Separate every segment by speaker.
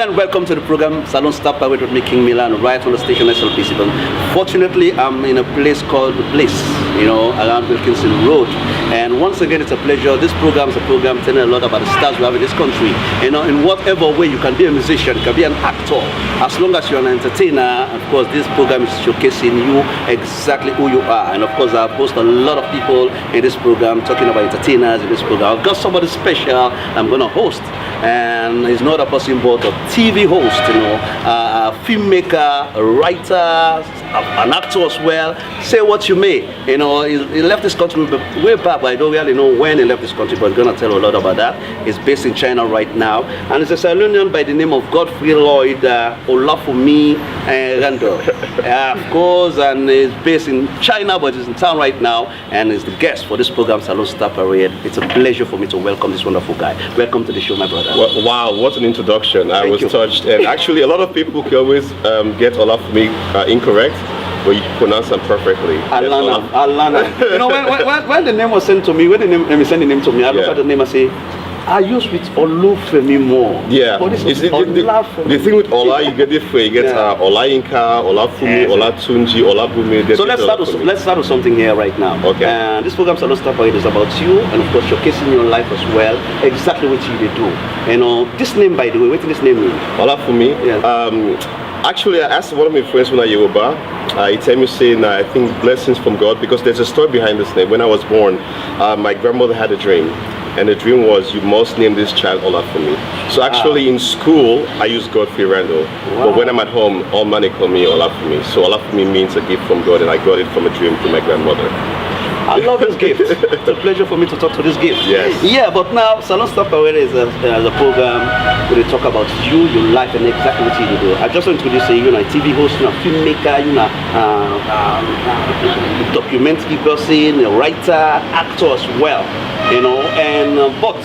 Speaker 1: and welcome to the program Salon Stop Power with me, King Milan, right on the station SLP7. Fortunately, I'm in a place called The Place, around Wilkinson Road. And once again, it's a pleasure. This program is a program telling a lot about the stars we have in this country. In whatever way you can be a musician, you can be an actor. As long as you're an entertainer, of course, this program is showcasing you exactly who you are. And of course, I've hosted a lot of people in this program talking about entertainers in this program. I've got somebody special I'm going to host. And he's not a person but a TV host, a filmmaker, a writer, an actor as well. Say what you may. He left this country way back, but I don't really know when he left this country, but I'm going to tell a lot about that. He's based in China right now. And he's a Salonian by the name of Godfrey Lloyd Olafumi Randall. Of course, and he's based in China, but he's in town right now, and is the guest for this program, Salon Star Parade. It's a pleasure for me to welcome this wonderful guy. Welcome to the show, my brother.
Speaker 2: Well, wow, what an introduction. I was touched. And actually, a lot of people can always get Olafumi incorrect, but you pronounce them perfectly.
Speaker 1: Alana. When the name was sent to me, when they sent the name to me, I look at the name and say, I use with Olufemi more.
Speaker 2: Yeah. The thing with Ola, you get different. You get Olayinka, Olafumi, Olatunji, Olabumi.
Speaker 1: So let's start with something here right now.
Speaker 2: Okay.
Speaker 1: This program Salon Star Parade is about you, and of course showcasing your life as well. Exactly what you do. This name, by the way, what does this name mean?
Speaker 2: Olafumi. Yeah. Actually, I asked one of my friends when I Yoruba. He told me saying, I think blessings from God, because there's a story behind this name. When I was born, my grandmother had a dream. And the dream was, you must name this child Olafumi. So actually in school, I use Godfrey Randall. Wow. But when I'm at home, all man they call me Olafumi. So Olafumi means a gift from God, and I got it from a dream from my grandmother.
Speaker 1: I love this gift. It's a pleasure for me to talk to this gift.
Speaker 2: Yes.
Speaker 1: Yeah, but now Salon Star Parade is a program where they talk about you, your life, and exactly what you do. I just want to introduce you, a TV host, a filmmaker, a documentary person, a writer, actor as well. But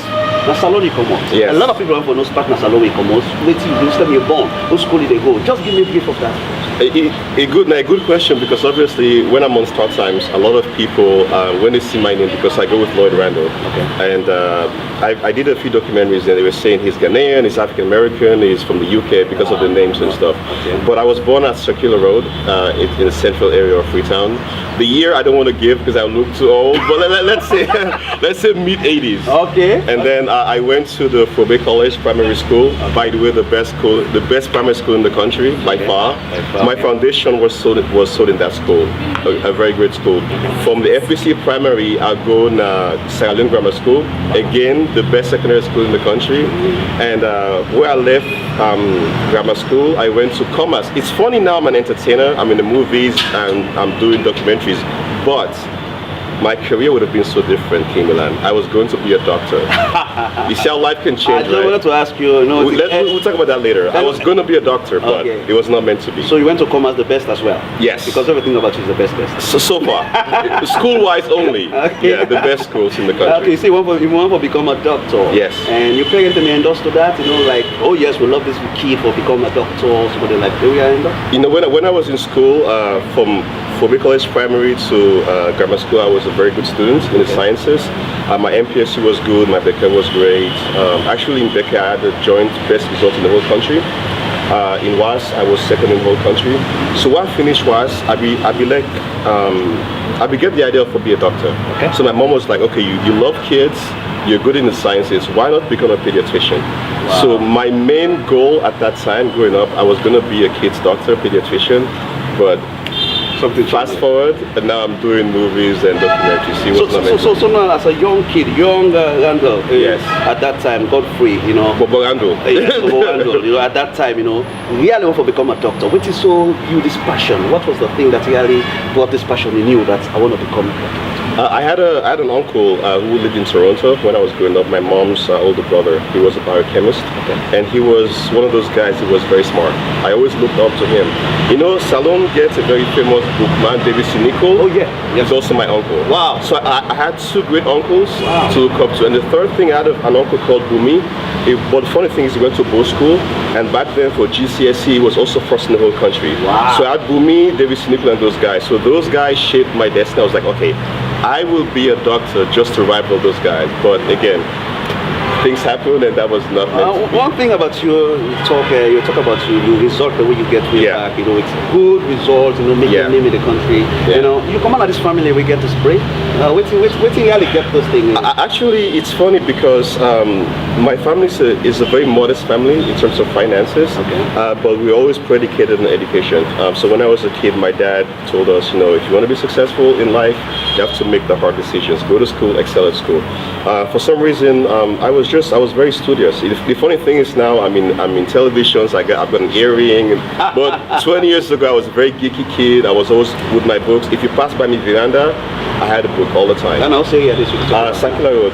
Speaker 1: na salon you come out.
Speaker 2: Yes.
Speaker 1: A lot of people have for no start na salon you come out. Wait till you start you're born. Who school did they go? Just give me a brief of that.
Speaker 2: A good question, because obviously when I'm on Star Times, a lot of people when they see my name, because I go with Lloyd Randall, and I did a few documentaries, and they were saying he's Ghanaian, he's African American, he's from the UK because of the names and stuff. But I was born at Circular Road in the central area of Freetown. The year I don't want to give because I look too old, but let's say mid 80s.
Speaker 1: Okay.
Speaker 2: And then I went to the Fobe College Primary School. By the way, the best primary school in the country by far. My foundation was sold in that school, a very great school. From the FBC Primary, I go to Sierra Leone Grammar School, again the best secondary school in the country. And where I left grammar school, I went to Commerce. It's funny now, I'm an entertainer, I'm in the movies, and I'm doing documentaries, but my career would have been so different, King Milan. I was going to be a doctor. You see how life can change,
Speaker 1: I wanted to ask you,
Speaker 2: we'll talk about that later. I was going to be a doctor, but it was not meant to be.
Speaker 1: So you went to Commerce the best as well?
Speaker 2: Yes.
Speaker 1: Because everything about you is the best.
Speaker 2: So far. School-wise only. Yeah, the best schools in the country.
Speaker 1: Okay, so you want to become a doctor?
Speaker 2: Yes.
Speaker 1: And your parents endorsed to that, like, oh yes, we love this kid for becoming a doctor, so they're like, oh yeah,
Speaker 2: when I was in school, from Fobe College Primary to grammar school, I was a very good student in the sciences. My MPSC was good, my BECA was great. Actually in BECA I had the joint best result in the whole country. In WAS I was second in the whole country. So when I finished WAS, I get the idea of being a doctor.
Speaker 1: Okay.
Speaker 2: So my mom was like, okay, you love kids, you're good in the sciences, why not become a pediatrician? Wow. So my main goal at that time growing up, I was going to be a kids doctor, pediatrician, but fast forward, and now I'm doing movies and documentaries.
Speaker 1: So now as a young kid, Randall,
Speaker 2: yes,
Speaker 1: at that time, Godfrey,
Speaker 2: Bobo Randall.
Speaker 1: At that time, really want to become a doctor. What is so you this passion? What was the thing that really brought this passion in you that I want to become a doctor?
Speaker 2: I had an uncle who lived in Toronto when I was growing up. My mom's older brother. He was a biochemist, and he was one of those guys who was very smart. I always looked up to him. Salon gets a very famous bookman, David Siniko.
Speaker 1: Oh yeah,
Speaker 2: he's also my uncle.
Speaker 1: Wow.
Speaker 2: So I had two great uncles to look up to, and the third thing, I had an uncle called Bumi. But the funny thing is, he went to Bo School, and back then for GCSE, he was also first in the whole country.
Speaker 1: Wow.
Speaker 2: So I had Bumi, David Siniko, and those guys. So those guys shaped my destiny. I was like, okay, I will be a doctor just to rival those guys. But again, things happen, and that was not meant to be.
Speaker 1: One thing about you talk about your result, the way you get way
Speaker 2: Yeah.
Speaker 1: back, it's good results, make your name in the country.
Speaker 2: Yeah.
Speaker 1: You come out of this family, we get to spray. Waiting really get those things.
Speaker 2: Actually, it's funny because my family is a very modest family in terms of finances, but we're always predicated on education. So when I was a kid, my dad told us, if you want to be successful in life, you have to make the hard decisions. Go to school, excel at school. For some reason, I was very studious. The funny thing is now I'm in televisions. I've got an earring. But 20 years ago, I was a very geeky kid. I was always with my books. If you pass by me veranda, I had a book all the time.
Speaker 1: And I'll say this.
Speaker 2: Sakila Road.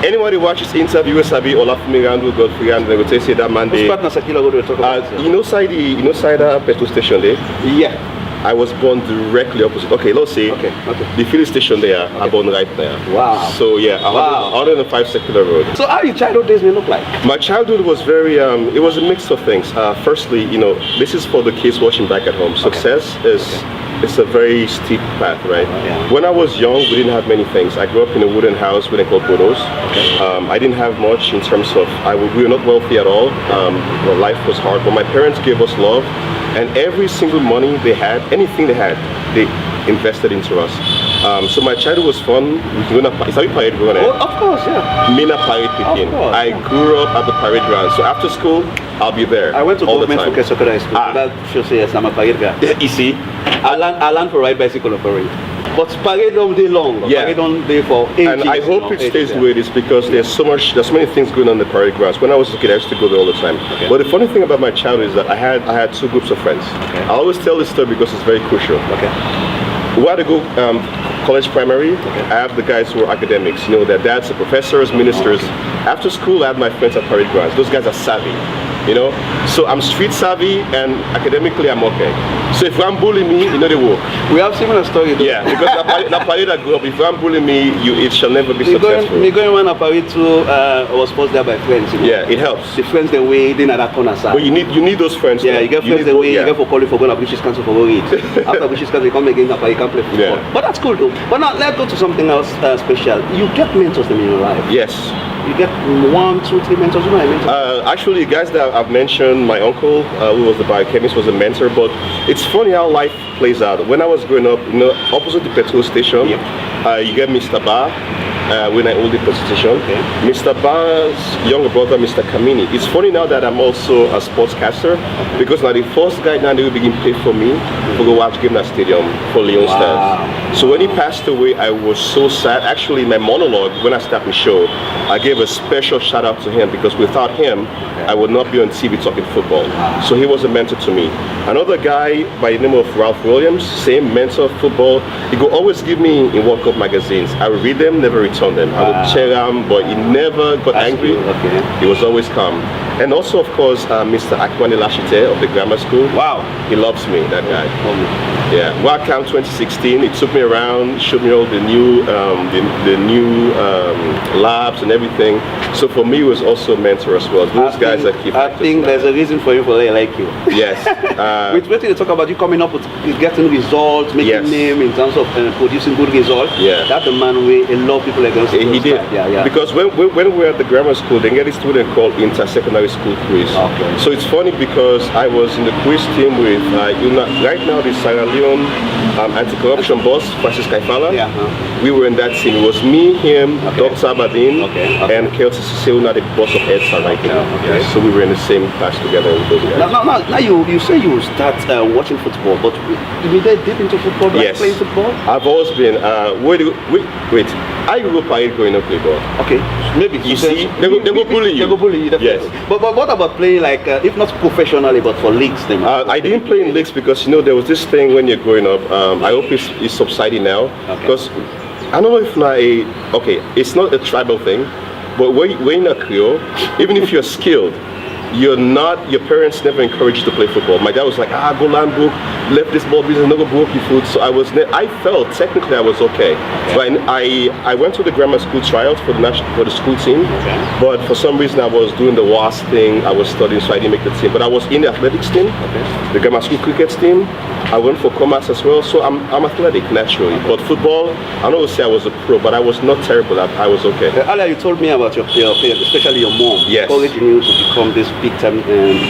Speaker 2: Anybody watches interview with Sabi Olafumi Randu Godfrey and they will say that Monday.
Speaker 1: Which part of Sakila Road we talk about?
Speaker 2: Side petrol station there?
Speaker 1: Yeah.
Speaker 2: I was born directly opposite. Okay, let's say the filling station there, I born right there.
Speaker 1: Wow.
Speaker 2: So yeah, 105 Secular Road.
Speaker 1: So how your childhood days may look like?
Speaker 2: My childhood was very, it was a mix of things. Firstly, this is for the kids watching back at home. Success is it's a very steep path, right?
Speaker 1: Yeah.
Speaker 2: When I was young, we didn't have many things. I grew up in a wooden house, we didn't call Bodos. I didn't have much in terms of, we were not wealthy at all. Life was hard, but my parents gave us love. And every single money they had, anything they had, they invested into us. So my childhood was fun.
Speaker 1: Of course, yeah.
Speaker 2: Mina Parade Peking.
Speaker 1: Course,
Speaker 2: I grew up at the parade ground. So after school, I'll be there.
Speaker 1: I went to
Speaker 2: all the
Speaker 1: government
Speaker 2: time.
Speaker 1: for secondary school. That should say yes, I'm a parade guy.
Speaker 2: You see?
Speaker 1: I learned to ride bicycle on parade. But parade don't day long.
Speaker 2: Yeah.
Speaker 1: Parade don't day for ages.
Speaker 2: And I hope it stays the way it is because there's many things going on in the parade grounds. When I was a kid, I used to go there all the time. But the funny thing about my childhood is that I had two groups of friends. I always tell this story because it's very crucial. Where to go college primary, I have the guys who are academics. Their dads are professors, ministers. After school, I have my friends at parade grounds. Those guys are savvy. So I'm street savvy and academically I'm okay. So if one bully me, they walk.
Speaker 1: We have similar story though.
Speaker 2: Yeah, because the parade I grew up, if one bully me, it shall never be successful.
Speaker 1: Me going when a parade too was posted there by friends.
Speaker 2: Yeah, it helps.
Speaker 1: The friends they waiting at that corner side.
Speaker 2: But you need those friends.
Speaker 1: Yeah, you get friends they wait, you get for calling for going to British Council for going. After British Council, you come again, you can play football.
Speaker 2: Yeah.
Speaker 1: But that's cool though. But now let's go to something else special. You get mentors in your life.
Speaker 2: Yes.
Speaker 1: You get 1, 2, 3 mentors. What I mentor?
Speaker 2: Actually, guys that I've mentioned, my uncle, who was the biochemist, was a mentor. But it's funny how life plays out. When I was growing up, opposite the petrol station, you get Mr. Bar. When I owned the petrol station, Mr. Bar's younger brother, Mr. Kamini. It's funny now that I'm also a sportscaster because now the first guy now they will begin pay for me to go watch game at stadium for Leon Stars. So when he passed away, I was so sad. Actually, in my monologue when I started the show, I gave a special shout out to him because without him, I would not be on TV talking football. So he was a mentor to me. Another guy by the name of Ralph Williams, same mentor of football. He would always give me in World Cup magazines. I would read them, never return them. I would cheer him, but he never got angry. He was always calm. And also, of course, Mr. Akwane Lashite of the grammar school.
Speaker 1: Wow.
Speaker 2: He loves me, that guy. Yeah. WACAM 2016, he took me around, showed me all the new labs and everything. So for me, he was also a mentor as well. Those guys are key factors.
Speaker 1: I think there's a reason for you for they like you.
Speaker 2: Yes.
Speaker 1: With what you talk about, you coming up with getting results, making name in terms of producing good results.
Speaker 2: Yeah.
Speaker 1: That's the man where a lot of people are going to
Speaker 2: He did.
Speaker 1: Yeah.
Speaker 2: Because when we were at the grammar school, they get a student called Inter-Secondary School Quiz.
Speaker 1: Okay.
Speaker 2: So it's funny because I was in the quiz team with, right now, the Sierra Leone anti-corruption boss, Francis Kaifala.
Speaker 1: Yeah.
Speaker 2: We were in that team. It was me, him, Dr. Abadin, and Kelsi Sisseuna, the boss of EDSA right now.
Speaker 1: Okay.
Speaker 2: So we were in the same class together with those guys.
Speaker 1: Now you say you start watching football, but you get deep into football, like playing football?
Speaker 2: I've always been, wait. I grew up growing up playing ball.
Speaker 1: Okay, maybe.
Speaker 2: You see, they will bully you.
Speaker 1: They will bully you, definitely. Yes. But what about playing like, if not professionally, but for leagues?
Speaker 2: I didn't play in leagues because, there was this thing when you're growing up, I hope it's subsiding now. Because I don't know if it's not a tribal thing, but when you're a Creole, even if you're skilled, your parents never encouraged you to play football. My dad was like, go learn book, left this ball business, no go broke your food. So I felt technically I was okay. But I went to the grammar school tryout for the school team, but for some reason I was doing the WASP thing, I was studying, so I didn't make the team. But I was in the athletics team, the grammar school cricket team. I went for commerce as well, so I'm athletic naturally. But football, I don't say I was a pro, but I was not terrible. I was okay.
Speaker 1: Earlier you told me about your parents, especially your mom,
Speaker 2: Yes.
Speaker 1: encouraging you to become this big-time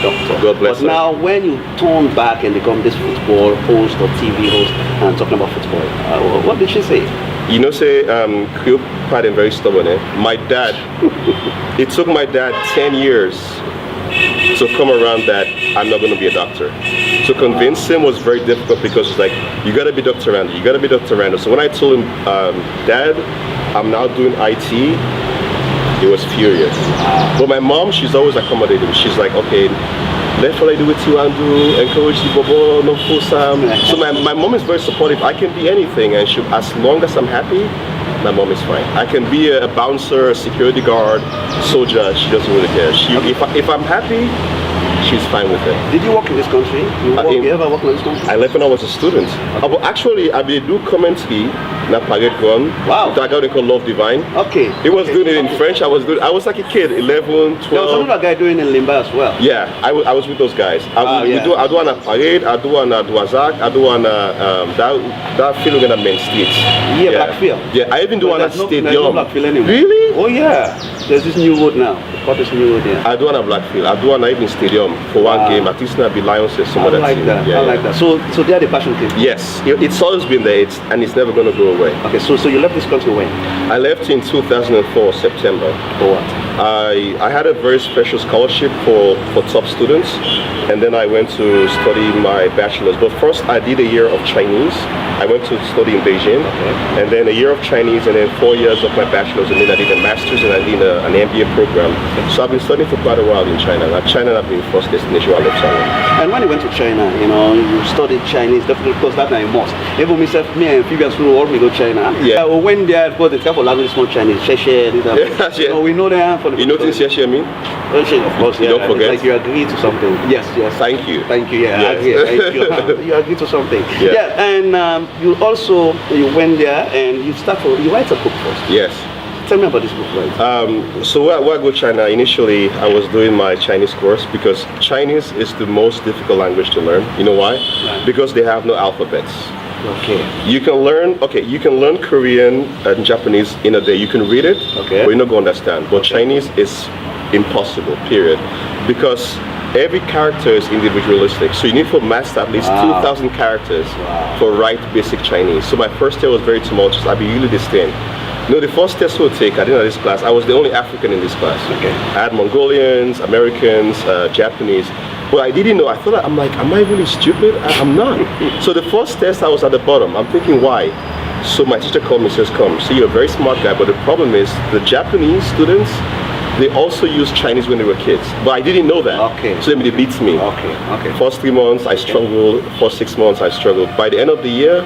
Speaker 1: doctor.
Speaker 2: God bless
Speaker 1: But
Speaker 2: her.
Speaker 1: now, when you turn back and become this football host or TV host and talking about football, what did she say?
Speaker 2: You know, say, Creole pride and very stubborn. My dad, it took my dad 10 years to come around that I'm not going to be a doctor. To convince him was very difficult because it's like, you got to be Dr. Randall, you got to be Dr. Randall. So when I told him, Dad, I'm now doing IT, he was furious. But my mom, she's always accommodating. She's like, okay, let what I do with you and do, encourage the bobo, no full Sam. So my mom is very supportive. I can be anything, and as long as I'm happy, my mom is fine. I can be a bouncer, a security guard, soldier. She doesn't really care. If I'm happy, she's fine with it.
Speaker 1: Did you work in this country? You ever work in this country?
Speaker 2: I left when I was a student. But actually, I did do commentary na parade gun.
Speaker 1: Wow.
Speaker 2: With a guy they call Love Divine.
Speaker 1: Okay.
Speaker 2: He was doing it in French. I was like a kid, 11, 12.
Speaker 1: There was another guy doing it in Limba as well.
Speaker 2: Yeah, I was with those guys. I do on a parade, I do on a Douazac, I do on that film in the main street.
Speaker 1: Yeah, Blackfield.
Speaker 2: Yeah, I even do on a stadium.
Speaker 1: There's no Blackfield anymore.
Speaker 2: Really?
Speaker 1: Oh yeah. There's this new road now. Got this new road there.
Speaker 2: I do on a Blackfield. I do on a even stadium for one game. At least not be Lions or some
Speaker 1: I
Speaker 2: other
Speaker 1: like
Speaker 2: team.
Speaker 1: that.
Speaker 2: Yeah,
Speaker 1: I like that. So they are the passion team.
Speaker 2: Yes, it's always been there, and it's never going to go away.
Speaker 1: Okay, so you left this country when?
Speaker 2: I left in 2004, September.
Speaker 1: For what?
Speaker 2: I had a very special scholarship for top students, and then I went to study my bachelor's. But first I did a year of Chinese. I went to study in Beijing, and then a year of Chinese, and then 4 years of my bachelor's, and then I did a master's, and I did an MBA program. So I've been studying for quite a while in China. China has been the first destination I left China.
Speaker 1: And when you went to China, you studied Chinese, definitely, because that's not a must. Even me and Phoebe School all we go to China.
Speaker 2: Yeah.
Speaker 1: We went there, of course, the couple languages not Chinese. Sheshe,
Speaker 2: Yeah.
Speaker 1: we know that for the.
Speaker 2: You know what Xie mean?
Speaker 1: Of course,
Speaker 2: You
Speaker 1: yeah.
Speaker 2: don't forget.
Speaker 1: It's like you agree to something. Yes.
Speaker 2: Thank you.
Speaker 1: Thank you. Yeah,
Speaker 2: Yes.
Speaker 1: I agree. You agree to something.
Speaker 2: Yeah.
Speaker 1: And you went there and you write a book first.
Speaker 2: Yes.
Speaker 1: Tell me about this book, right?
Speaker 2: So when I go to China, initially I was doing my Chinese course because Chinese is the most difficult language to learn. You know why?
Speaker 1: Right.
Speaker 2: Because they have no alphabets.
Speaker 1: Okay.
Speaker 2: You can learn Korean and Japanese in a day. You can read it,
Speaker 1: Okay.
Speaker 2: but you're not going to understand. But Chinese is impossible, period. Because every character is individualistic. So you need to master at least 2,000 characters for write basic Chinese. So my first year was very tumultuous. I'd be really disdained. The first test we'll take, I didn't have this class. I was the only African in this class.
Speaker 1: Okay.
Speaker 2: I had Mongolians, Americans, Japanese. But I didn't know. I thought, I'm like, am I really stupid? I'm not. So the first test, I was at the bottom. I'm thinking, why? So my teacher called me and says, come, see, you're a very smart guy, but the problem is the Japanese students, they also use Chinese when they were kids. But I didn't know that.
Speaker 1: Okay.
Speaker 2: So they beat me.
Speaker 1: Okay.
Speaker 2: First 3 months, I struggled. First 6 months, I struggled. By the end of the year,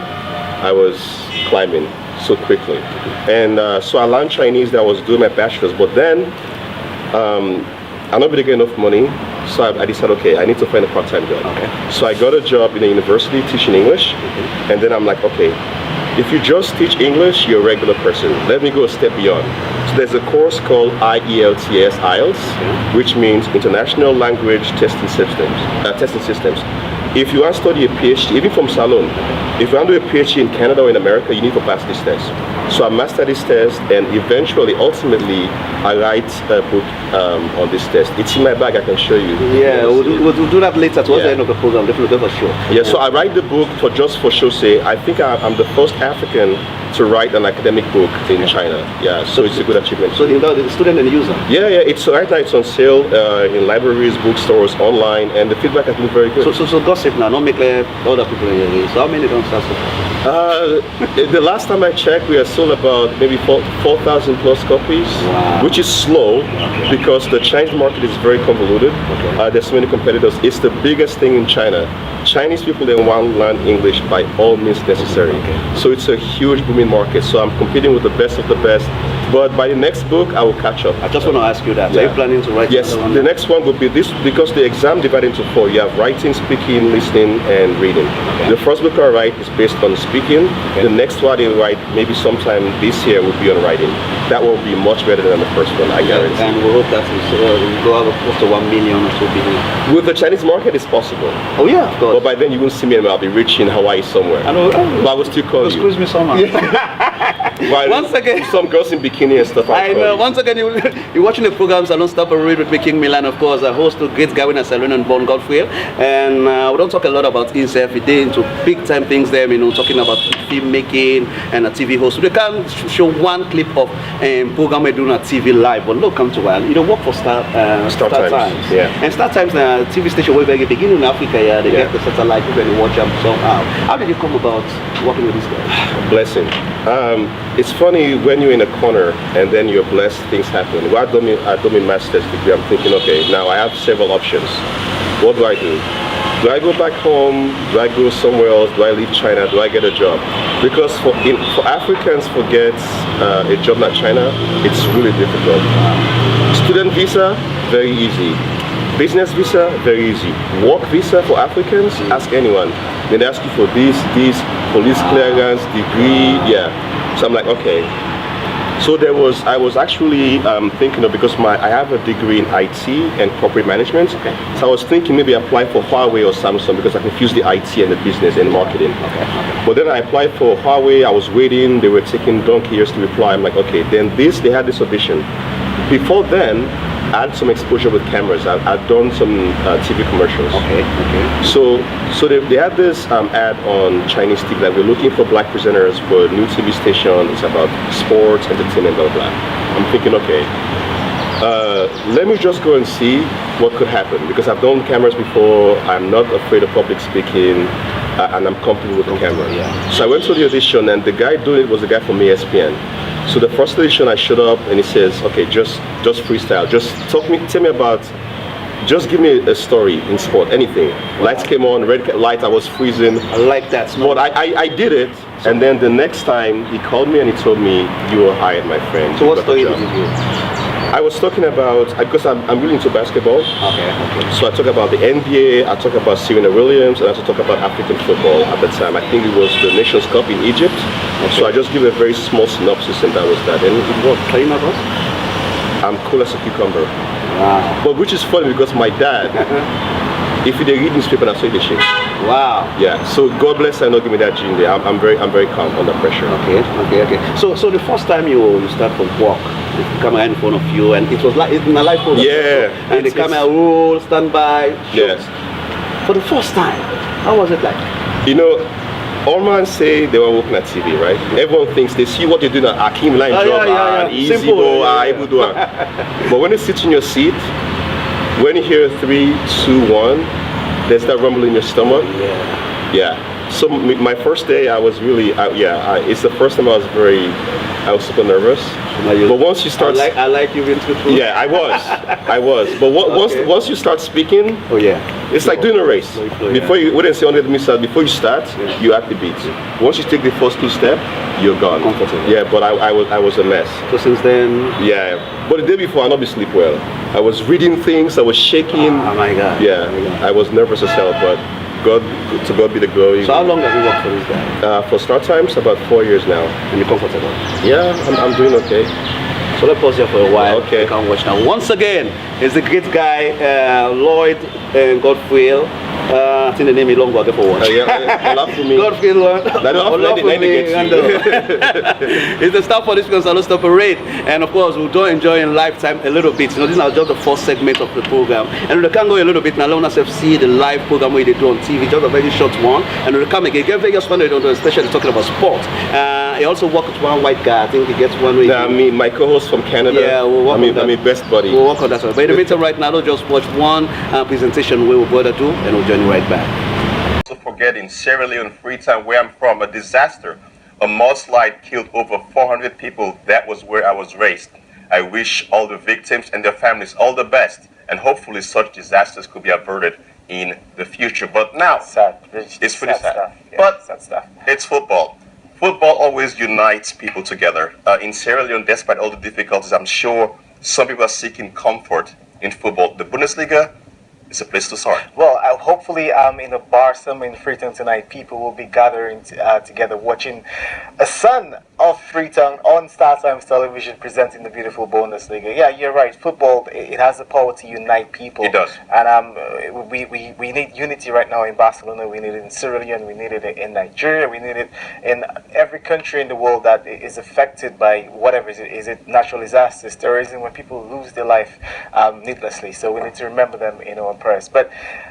Speaker 2: I was climbing so quickly. And so I learned Chinese that I was doing my bachelor's. But then, I'm not really getting enough money. So I decided, okay, I need to find a part-time job.
Speaker 1: Okay.
Speaker 2: So I got a job in a university teaching English. And then I'm like, okay, if you just teach English, you're a regular person. Let me go a step beyond. So there's a course called IELTS, which means International Language Testing Systems. If you want to study a PhD, even from Salon, if you want to do a PhD in Canada or in America, you need to pass this test. So I mastered this test, and ultimately, I write a book on this test. It's in my bag, I can show you.
Speaker 1: Yeah, we'll do that later towards the end of the program, definitely for sure.
Speaker 2: Yeah, so I write the book for show say. I think I'm the first African to write an academic book in China. Yeah, so it's a good achievement.
Speaker 1: So the student and the user?
Speaker 2: Yeah, it's right now it's on sale in libraries, bookstores, online, and the feedback has been very good.
Speaker 1: So gossip now, don't make like other people in here. So how many don't start so far?
Speaker 2: The last time I checked, we are sold about maybe 4,000 plus copies, which is slow because the Chinese market is very convoluted. There's so many competitors. It's the biggest thing in China. Chinese people, they want to learn English by all means necessary. So it's a huge booming market. So I'm competing with the best of the best. But by the next book, I will catch up.
Speaker 1: I just want to ask you that.
Speaker 2: Yeah.
Speaker 1: Are you planning to write
Speaker 2: Yes,
Speaker 1: another one?
Speaker 2: the next one would be this, because the exam divided into 4. You have writing, speaking, listening, and reading.
Speaker 1: Okay.
Speaker 2: The first book I write is based on speaking.
Speaker 1: Okay.
Speaker 2: The next one I write, maybe sometime this year, will be on writing. That will be much better than the first one, I guarantee.
Speaker 1: And we hope that will go out close to 1 million or so billion.
Speaker 2: With the Chinese market, it's possible.
Speaker 1: Oh yeah, of course.
Speaker 2: But by then, you won't see me, and I'll be rich in Hawaii somewhere.
Speaker 1: I know.
Speaker 2: But I will still call you.
Speaker 1: Excuse me, somehow.
Speaker 2: While
Speaker 1: Once again-
Speaker 2: some girls in bikini and stuff.
Speaker 1: I
Speaker 2: I'll call
Speaker 1: know.
Speaker 2: you.
Speaker 1: Once again, you're watching the program Salon Stop and Read with me, King Milan, of course, a host to Great Gawin and Salon and Bon Godfrey. And we don't talk a lot about himself. He did into big time things there, talking about filmmaking and a TV host. We can show one clip of program we're doing at TV live, but look, come to while. Work for Star Times.
Speaker 2: Yeah.
Speaker 1: And Star Times, the TV station, way very beginning in Africa, yeah, they get the satellite, you can watch them somehow. How did you come about working with these guys?
Speaker 2: Blessing. It's funny when you're in a corner and then you're blessed, things happen. Well, I do my master's degree. I'm thinking, okay, now I have several options. What do I do? Do I go back home? Do I go somewhere else? Do I leave China? Do I get a job? Because for Africans to get a job in China, it's really difficult. Student visa, very easy. Business visa, very easy. Work visa for Africans, ask anyone. Then they ask you for this, police clearance, degree, yeah. So I'm like, okay. So I was actually thinking of, because I have a degree in IT and corporate management.
Speaker 1: Okay.
Speaker 2: So I was thinking maybe apply for Huawei or Samsung, because I can fuse the IT and the business and marketing.
Speaker 1: Okay.
Speaker 2: But then I applied for Huawei. I was waiting. They were taking donkey years to reply. I'm like, okay. Then they had this audition. Before then, I had some exposure with cameras. I've done some TV commercials.
Speaker 1: Okay.
Speaker 2: So they had this ad on Chinese TV that we're looking for black presenters for a new TV station. It's about sports, entertainment, blah, blah. I'm thinking, okay, let me just go and see what could happen, because I've done cameras before. I'm not afraid of public speaking, and I'm comfortable with the camera.
Speaker 1: Yeah.
Speaker 2: So I went to the audition, and the guy doing it was the guy from ESPN. So the first audition, I showed up, and he says, okay, just freestyle. Just tell me about, just give me a story in sport, anything. Lights came on, red light, I was freezing.
Speaker 1: I like that.
Speaker 2: But I did it, and then the next time he called me and he told me, you were hired, my friend.
Speaker 1: So what
Speaker 2: You got the
Speaker 1: story did
Speaker 2: job."
Speaker 1: you do?
Speaker 2: I was talking about, because I'm really into basketball.
Speaker 1: Okay.
Speaker 2: So I talk about the NBA, I talk about Serena Williams, and I also talk about African football at the time. I think it was the Nations Cup in Egypt. So I just give a very small synopsis, and that was that. And it worked.
Speaker 1: Can you remember?
Speaker 2: I'm cool as a cucumber.
Speaker 1: Wow.
Speaker 2: But which is funny, because my dad, if they read newspaper, that's why they shake.
Speaker 1: Wow.
Speaker 2: Yeah. So God bless and not give me that gene there. I'm very calm under pressure.
Speaker 1: Okay. So the first time you start from work, the camera in front of you, and it was like in a live program.
Speaker 2: Yeah.
Speaker 1: And the camera roll, stand by.
Speaker 2: Yes.
Speaker 1: For the first time, how was it like?
Speaker 2: All man say they were working at TV, right? Everyone thinks they see what you're doing at Akim Line job,
Speaker 1: yeah.
Speaker 2: easy
Speaker 1: Simple,
Speaker 2: go,
Speaker 1: yeah.
Speaker 2: Ibudo. But when you sit in your seat, when you hear 3, 2, 1, there's that rumble in your stomach. Yeah. So my first day, I was really, it's the first time I was super nervous. But once you start,
Speaker 1: I like you being truthful.
Speaker 2: yeah, I was. But once you start speaking,
Speaker 1: Oh yeah.
Speaker 2: it's like doing a race. Before you wouldn't say 100 meters, before you start, you have the beat. Once you take the first 2 steps, you're gone.
Speaker 1: Comfortable.
Speaker 2: Yeah, but I was a mess.
Speaker 1: So since then.
Speaker 2: Yeah, but the day before, I not be sleep well. I was reading things. I was shaking.
Speaker 1: Oh my God.
Speaker 2: Yeah,
Speaker 1: Oh my God.
Speaker 2: I was nervous as hell, but God be the glory.
Speaker 1: So how long have you worked for this guy?
Speaker 2: For Star Times, about 4 years now.
Speaker 1: And you're comfortable?
Speaker 2: Yeah, I'm doing okay.
Speaker 1: So let's pause here for a while.
Speaker 2: Okay.
Speaker 1: You can watch now. Once again, is the great guy Lloyd Godfrey. I think the name is long ago for one.
Speaker 2: Olafumi.
Speaker 1: Godfrey. It's the start for this because I lost up a rate. And of course, we'll do enjoy in lifetime a little bit. This is just the first segment of the program. And we can go a little bit now. Let us see the live program where they do on TV, just a very short one. And we'll come again. Get Vegas one on the station talking about sport. He also worked with one white guy. I think he gets one way.
Speaker 2: I mean, my co-host from Canada.
Speaker 1: Yeah, we'll work on that.
Speaker 2: I mean, best buddy.
Speaker 1: We'll work on that one. But in the meantime, right now, we'll just watch one presentation we will brother do, and we'll join you right back.
Speaker 2: Also forget in Sierra Leone, Freetown, where I'm from, a disaster. A mudslide killed over 400 people. That was where I was raised. I wish all the victims and their families all the best, and hopefully such disasters could be averted in the future. But now,
Speaker 3: Sad.
Speaker 2: it's pretty sad.
Speaker 3: Stuff. Yeah,
Speaker 2: But
Speaker 3: sad stuff.
Speaker 2: it's football. Football always unites people together. In Sierra Leone, despite all the difficulties, I'm sure some people are seeking comfort in football. The Bundesliga is a place to start.
Speaker 3: Well, hopefully in a bar somewhere in Freetown tonight, people will be gathering together watching a son of Freetown on StarTimes Television presenting the beautiful Bundesliga. Yeah, you're right. Football, it has the power to unite people.
Speaker 2: It does.
Speaker 3: And we need unity right now in Barcelona. We need it in Sierra Leone. We need it in Nigeria. We need it in every country in the world that is affected by whatever. Is it natural disasters, terrorism, when people lose their life needlessly. So we need to remember them in our prayers. But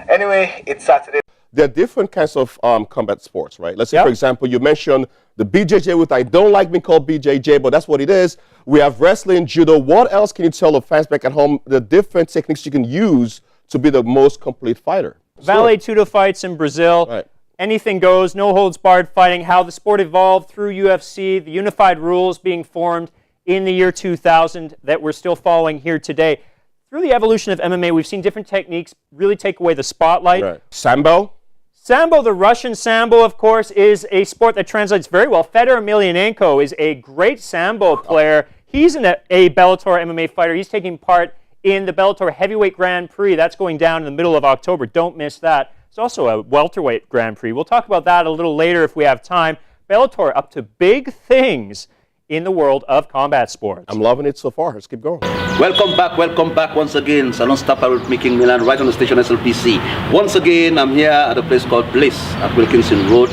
Speaker 3: anyway, it's Saturday.
Speaker 2: There are different kinds of combat sports, right? Let's say, for example, you mentioned the BJJ, which I don't like being called BJJ, but that's what it is. We have wrestling, judo. What else can you tell the fans back at home the different techniques you can use to be the most complete fighter?
Speaker 4: Vale Tudo fights in Brazil.
Speaker 2: Right.
Speaker 4: Anything goes, no holds barred fighting, how the sport evolved through UFC, the unified rules being formed in the year 2000 that we're still following here today. Through the evolution of MMA, we've seen different techniques really take away the spotlight.
Speaker 2: Right. Sambo?
Speaker 4: Sambo, the Russian Sambo, of course, is a sport that translates very well. Fedor Emelianenko is a great Sambo player. He's a Bellator MMA fighter. He's taking part in the Bellator Heavyweight Grand Prix. That's going down in the middle of October. Don't miss that. It's also a welterweight Grand Prix. We'll talk about that a little later if we have time. Bellator up to big things in the world of combat sports.
Speaker 2: I'm loving it so far. Let's keep going.
Speaker 1: Welcome back once again. Salon Stapa with me, King Milan, right on the station SLPC. Once again, I'm here at a place called Bliss at Wilkinson Road,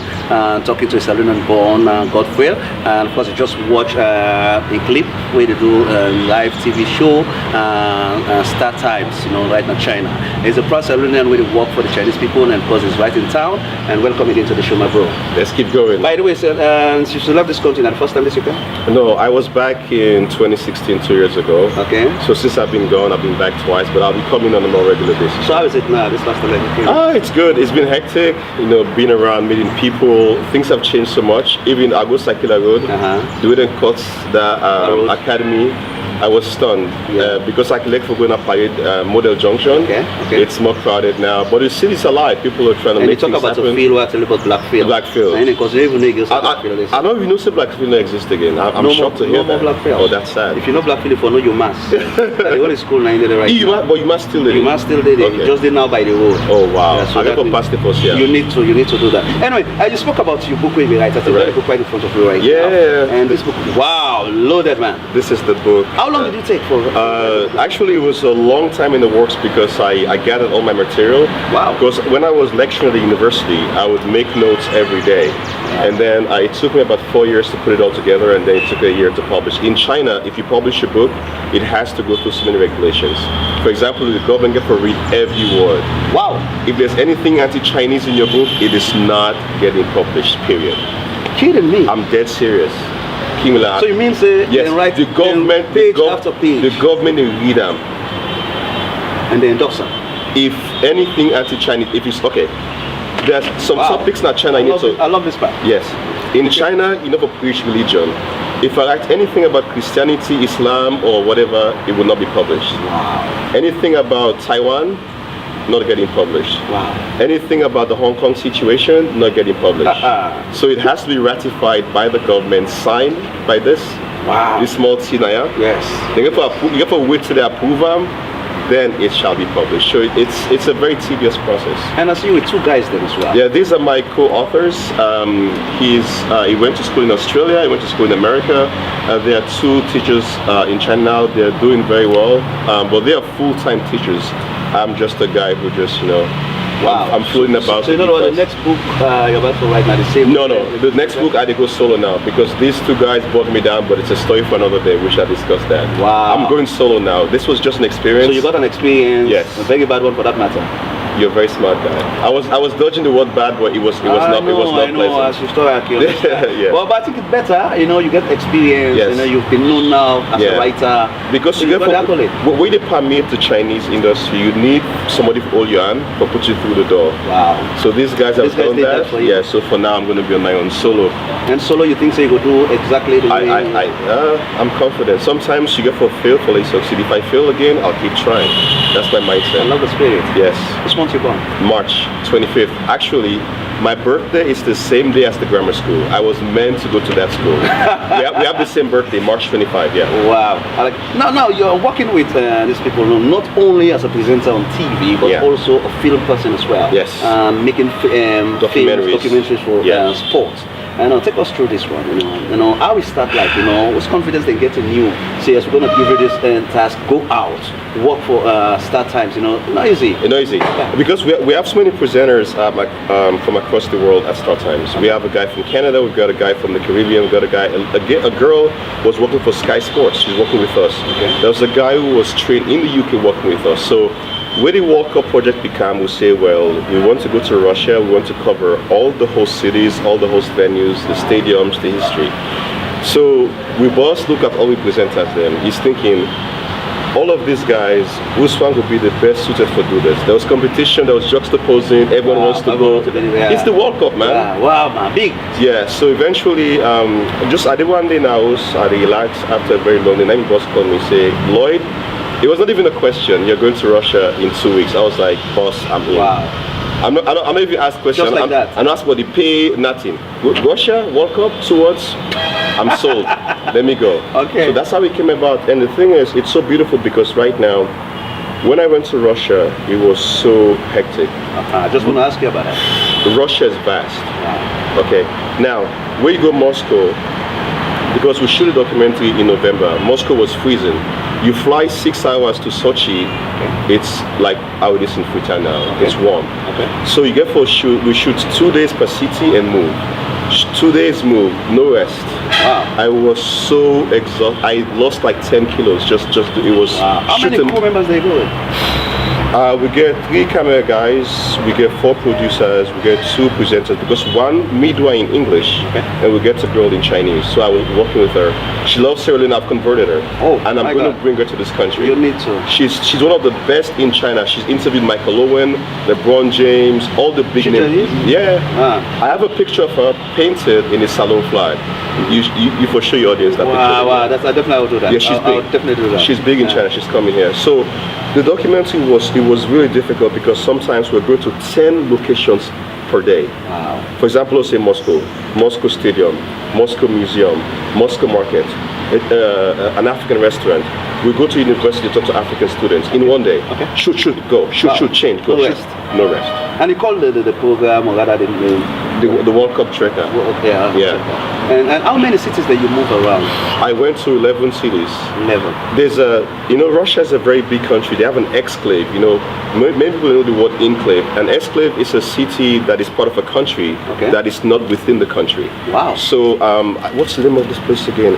Speaker 1: talking to a Sierra Leonean born Godfrey. And of course, I just watched a clip where they do a live TV show, Star Times, right now China. It's a proud Sierra Leonean where they work for the Chinese people, and of course, it's right in town. And welcome again to the show, my bro.
Speaker 2: Let's keep going.
Speaker 1: By the way, sir, you left this country the first time this year?
Speaker 2: No, I was back in 2016, 2 years ago.
Speaker 1: Okay.
Speaker 2: So since I've been gone, I've been back twice, but I'll be coming on a more regular basis.
Speaker 1: So how is it now, this last time that you came?
Speaker 2: It's good. It's been hectic, being around, meeting people. Things have changed so much. Even Augusta Killer Road, the way they cut the academy, I was stunned because I left for going up Parade Model Junction.
Speaker 1: Okay.
Speaker 2: It's more crowded now, but the city's alive. People are trying to make things happen.
Speaker 1: And you talk about the field, we're actually called Blackfield.
Speaker 2: Blackfield.
Speaker 1: Because you even know Blackfield.
Speaker 2: I don't even know if Blackfield exists again. I'm shocked to hear
Speaker 1: no more
Speaker 2: that.
Speaker 1: Blackfield.
Speaker 2: Oh, that's sad.
Speaker 1: If you know Blackfield, you know you must. The only school now in the right now.
Speaker 2: But you must still live.
Speaker 1: You must still live.
Speaker 2: Okay.
Speaker 1: You just did now by the road.
Speaker 2: Oh wow!
Speaker 1: Yeah, so
Speaker 2: I never passed the post here.
Speaker 1: You need to do that. Anyway, you spoke about your book, right? That's a book right in front of you right now. And this book, wow, loaded, man.
Speaker 2: This is the book.
Speaker 1: How long did it take for?
Speaker 2: Actually, it was a long time in the works because I gathered all my material.
Speaker 1: Wow.
Speaker 2: Because when I was lecturing at the university, I would make notes every day. And then it took me about 4 years to put it all together, and then it took a year to publish. In China, if you publish a book, it has to go through so many regulations. For example, the government gets to read every word.
Speaker 1: Wow.
Speaker 2: If there's anything anti-Chinese in your book, it is not getting published, period.
Speaker 1: Kidding me.
Speaker 2: I'm dead serious.
Speaker 1: So you mean
Speaker 2: yes,
Speaker 1: write
Speaker 2: the government,
Speaker 1: page after page.
Speaker 2: The government will read them.
Speaker 1: And they endorse them.
Speaker 2: If anything anti-Chinese, if it's okay, there's some topics in China
Speaker 1: I love this part.
Speaker 2: Yes. In China, you never preach religion. If I write anything about Christianity, Islam, or whatever, it will not be published.
Speaker 1: Wow.
Speaker 2: Anything about Taiwan, not getting published.
Speaker 1: Wow.
Speaker 2: Anything about the Hong Kong situation, not getting published. So it has to be ratified by the government, signed by this small Tinaya.
Speaker 1: Yes.
Speaker 2: You have to wait till they approve them, then it shall be published. So it's a very tedious process.
Speaker 1: And I see you with two guys then as well.
Speaker 2: Yeah, these are my co-authors. He went to school in Australia, he went to school in America. There are two teachers in China now. They're doing very well, but they are full-time teachers. I'm just a guy who just, I'm floating about.
Speaker 1: So you know what, the next book you're about to write now, the same?
Speaker 2: No. The next book I go solo now because these two guys brought me down, but it's a story for another day. We shall discuss that.
Speaker 1: Wow.
Speaker 2: I'm going solo now. This was just an experience.
Speaker 1: So you got an experience.
Speaker 2: Yes.
Speaker 1: A very bad one for that matter.
Speaker 2: You're a very smart guy. I was dodging the word bad, but it was not pleasant.
Speaker 1: As you
Speaker 2: Yeah.
Speaker 1: Well, but I think it's better. You get experience.
Speaker 2: Yes.
Speaker 1: You've been known now as a writer.
Speaker 2: Because
Speaker 1: so
Speaker 2: you get
Speaker 1: when
Speaker 2: they permit the Chinese industry, you need somebody to hold your hand to put you through the door.
Speaker 1: Wow.
Speaker 2: So these guys have done that. Yeah. So for now, I'm going to be on my own solo.
Speaker 1: And solo, you think so? You go do exactly the way?
Speaker 2: I'm confident. Sometimes you get for fail, for you succeed. If I fail again, I'll keep trying. That's my mindset.
Speaker 1: I love the spirit.
Speaker 2: Yes.
Speaker 1: It's month you're born?
Speaker 2: March 25th. Actually, my birthday is the same day as the grammar school. I was meant to go to that school. we have the same birthday, March 25, yeah.
Speaker 1: Wow. Now you're working with these people not only as a presenter on TV, but
Speaker 2: Yeah.
Speaker 1: also a film person as well.
Speaker 2: Yes.
Speaker 1: Making documentaries for
Speaker 2: Yeah.
Speaker 1: sports. Take us through this one. How we start, what's confidence they get in you? Say, yes, we're going to give you this task. Go out, work for start times. Not easy.
Speaker 2: Not easy. Because we have so many presenters from across the world at Star Times. We have a guy from Canada. We've got a guy from the Caribbean. We've got a guy. A girl was working for Sky Sports. She's working with us.
Speaker 1: Okay.
Speaker 2: There was a guy who was trained in the UK working with us. So where the World Cup project became, we say, well, we want to go to Russia. We want to cover all the host cities, all the host venues, the stadiums, the history. So we both look at all we present at them. He's thinking, all of these guys, which one would be the best suited for do this? There was competition, there was juxtaposing, everyone wants to go. It's the World Cup, man.
Speaker 1: Wow, man, big.
Speaker 2: Yeah, so eventually, I did one day in our house, I relaxed after a very long day. Then my boss called me and say, Lloyd, it was not even a question, you're going to Russia in 2 weeks. I was like, boss, I'm in.
Speaker 1: Wow.
Speaker 2: I'm not even ask questions.
Speaker 1: Just like that.
Speaker 2: I'm not asking for the pay, nothing. Russia, World Cup, 2 words, I'm sold. Let me go.
Speaker 1: Okay.
Speaker 2: So that's how it came about. And the thing is, it's so beautiful because right now, when I went to Russia, it was so hectic.
Speaker 1: I just want to ask you about that.
Speaker 2: Russia is vast.
Speaker 1: Wow.
Speaker 2: Okay. Now, where you go Moscow, because we shoot a documentary in November, Moscow was freezing. You fly 6 hours to Sochi, it's like how it is in Freetown now.
Speaker 1: Okay.
Speaker 2: It's warm.
Speaker 1: Okay.
Speaker 2: So you get for shoot, we shoot 2 days per city and move. 2 days move, no rest.
Speaker 1: Wow.
Speaker 2: I was so exhausted. I lost like 10 kilos. Just it was.
Speaker 1: How many
Speaker 2: shooting.
Speaker 1: crew members they go with?
Speaker 2: We get 3 camera guys, we get 4 producers, we get 2 presenters, because one midway in English, and we get a girl in Chinese. So I was working with her. She loves Sierra Leone. I've converted her, and I'm going to bring her to this country.
Speaker 1: You need to.
Speaker 2: She's one of the best in China. She's interviewed Michael Owen, LeBron James, all the big names. Yeah. I have a picture of her painted in a salon flag. You for sure your audience that picture.
Speaker 1: Wow, I definitely will do that.
Speaker 2: Yeah, she's big.
Speaker 1: I'll definitely do that.
Speaker 2: She's big in China. She's coming here. So the documentary was really difficult because sometimes we're going to 10 locations per day.
Speaker 1: Wow.
Speaker 2: For example, let's say Moscow Stadium, Moscow Museum, Moscow Market, an African restaurant. We go to university to talk to African students in one day.
Speaker 1: Okay.
Speaker 2: Shoot, go. Shoot, change, go.
Speaker 1: No
Speaker 2: shoot.
Speaker 1: rest.
Speaker 2: No rest.
Speaker 1: And you call the program, or rather
Speaker 2: The World Cup Trekker.
Speaker 1: Yeah. And how many cities that you move around?
Speaker 2: I went to 11 cities.
Speaker 1: 11.
Speaker 2: There's Russia is a very big country. They have an exclave. Many people know the word enclave. An exclave is a city that is part of a country that is not within the country.
Speaker 1: Wow.
Speaker 2: So, what's the name of this place again?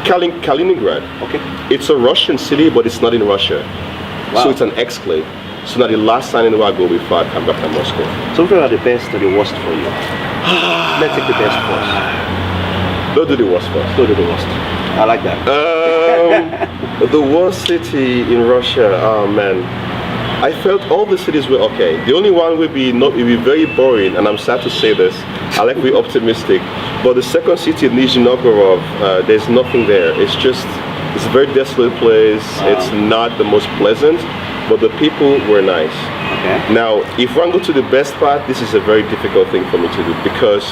Speaker 2: Kaliningrad.
Speaker 1: Okay.
Speaker 2: It's a Russian city, but it's not in Russia.
Speaker 1: Wow.
Speaker 2: So it's an exclave. So now the last time in I go before I come back to Moscow.
Speaker 1: So which are the best or the worst for you? Let's take the best first.
Speaker 2: Don't do the worst first.
Speaker 1: Don't do the worst. I like that.
Speaker 2: The worst city in Russia, oh man. I felt all the cities were okay. The only one would be very boring, and I'm sad to say this. I like to be optimistic. But the second city, Nizhny Novgorod, there's nothing there. It's a very desolate place.
Speaker 1: Wow.
Speaker 2: It's not the most pleasant, but the people were nice.
Speaker 1: Okay.
Speaker 2: Now, if I go to the best part, this is a very difficult thing for me to do because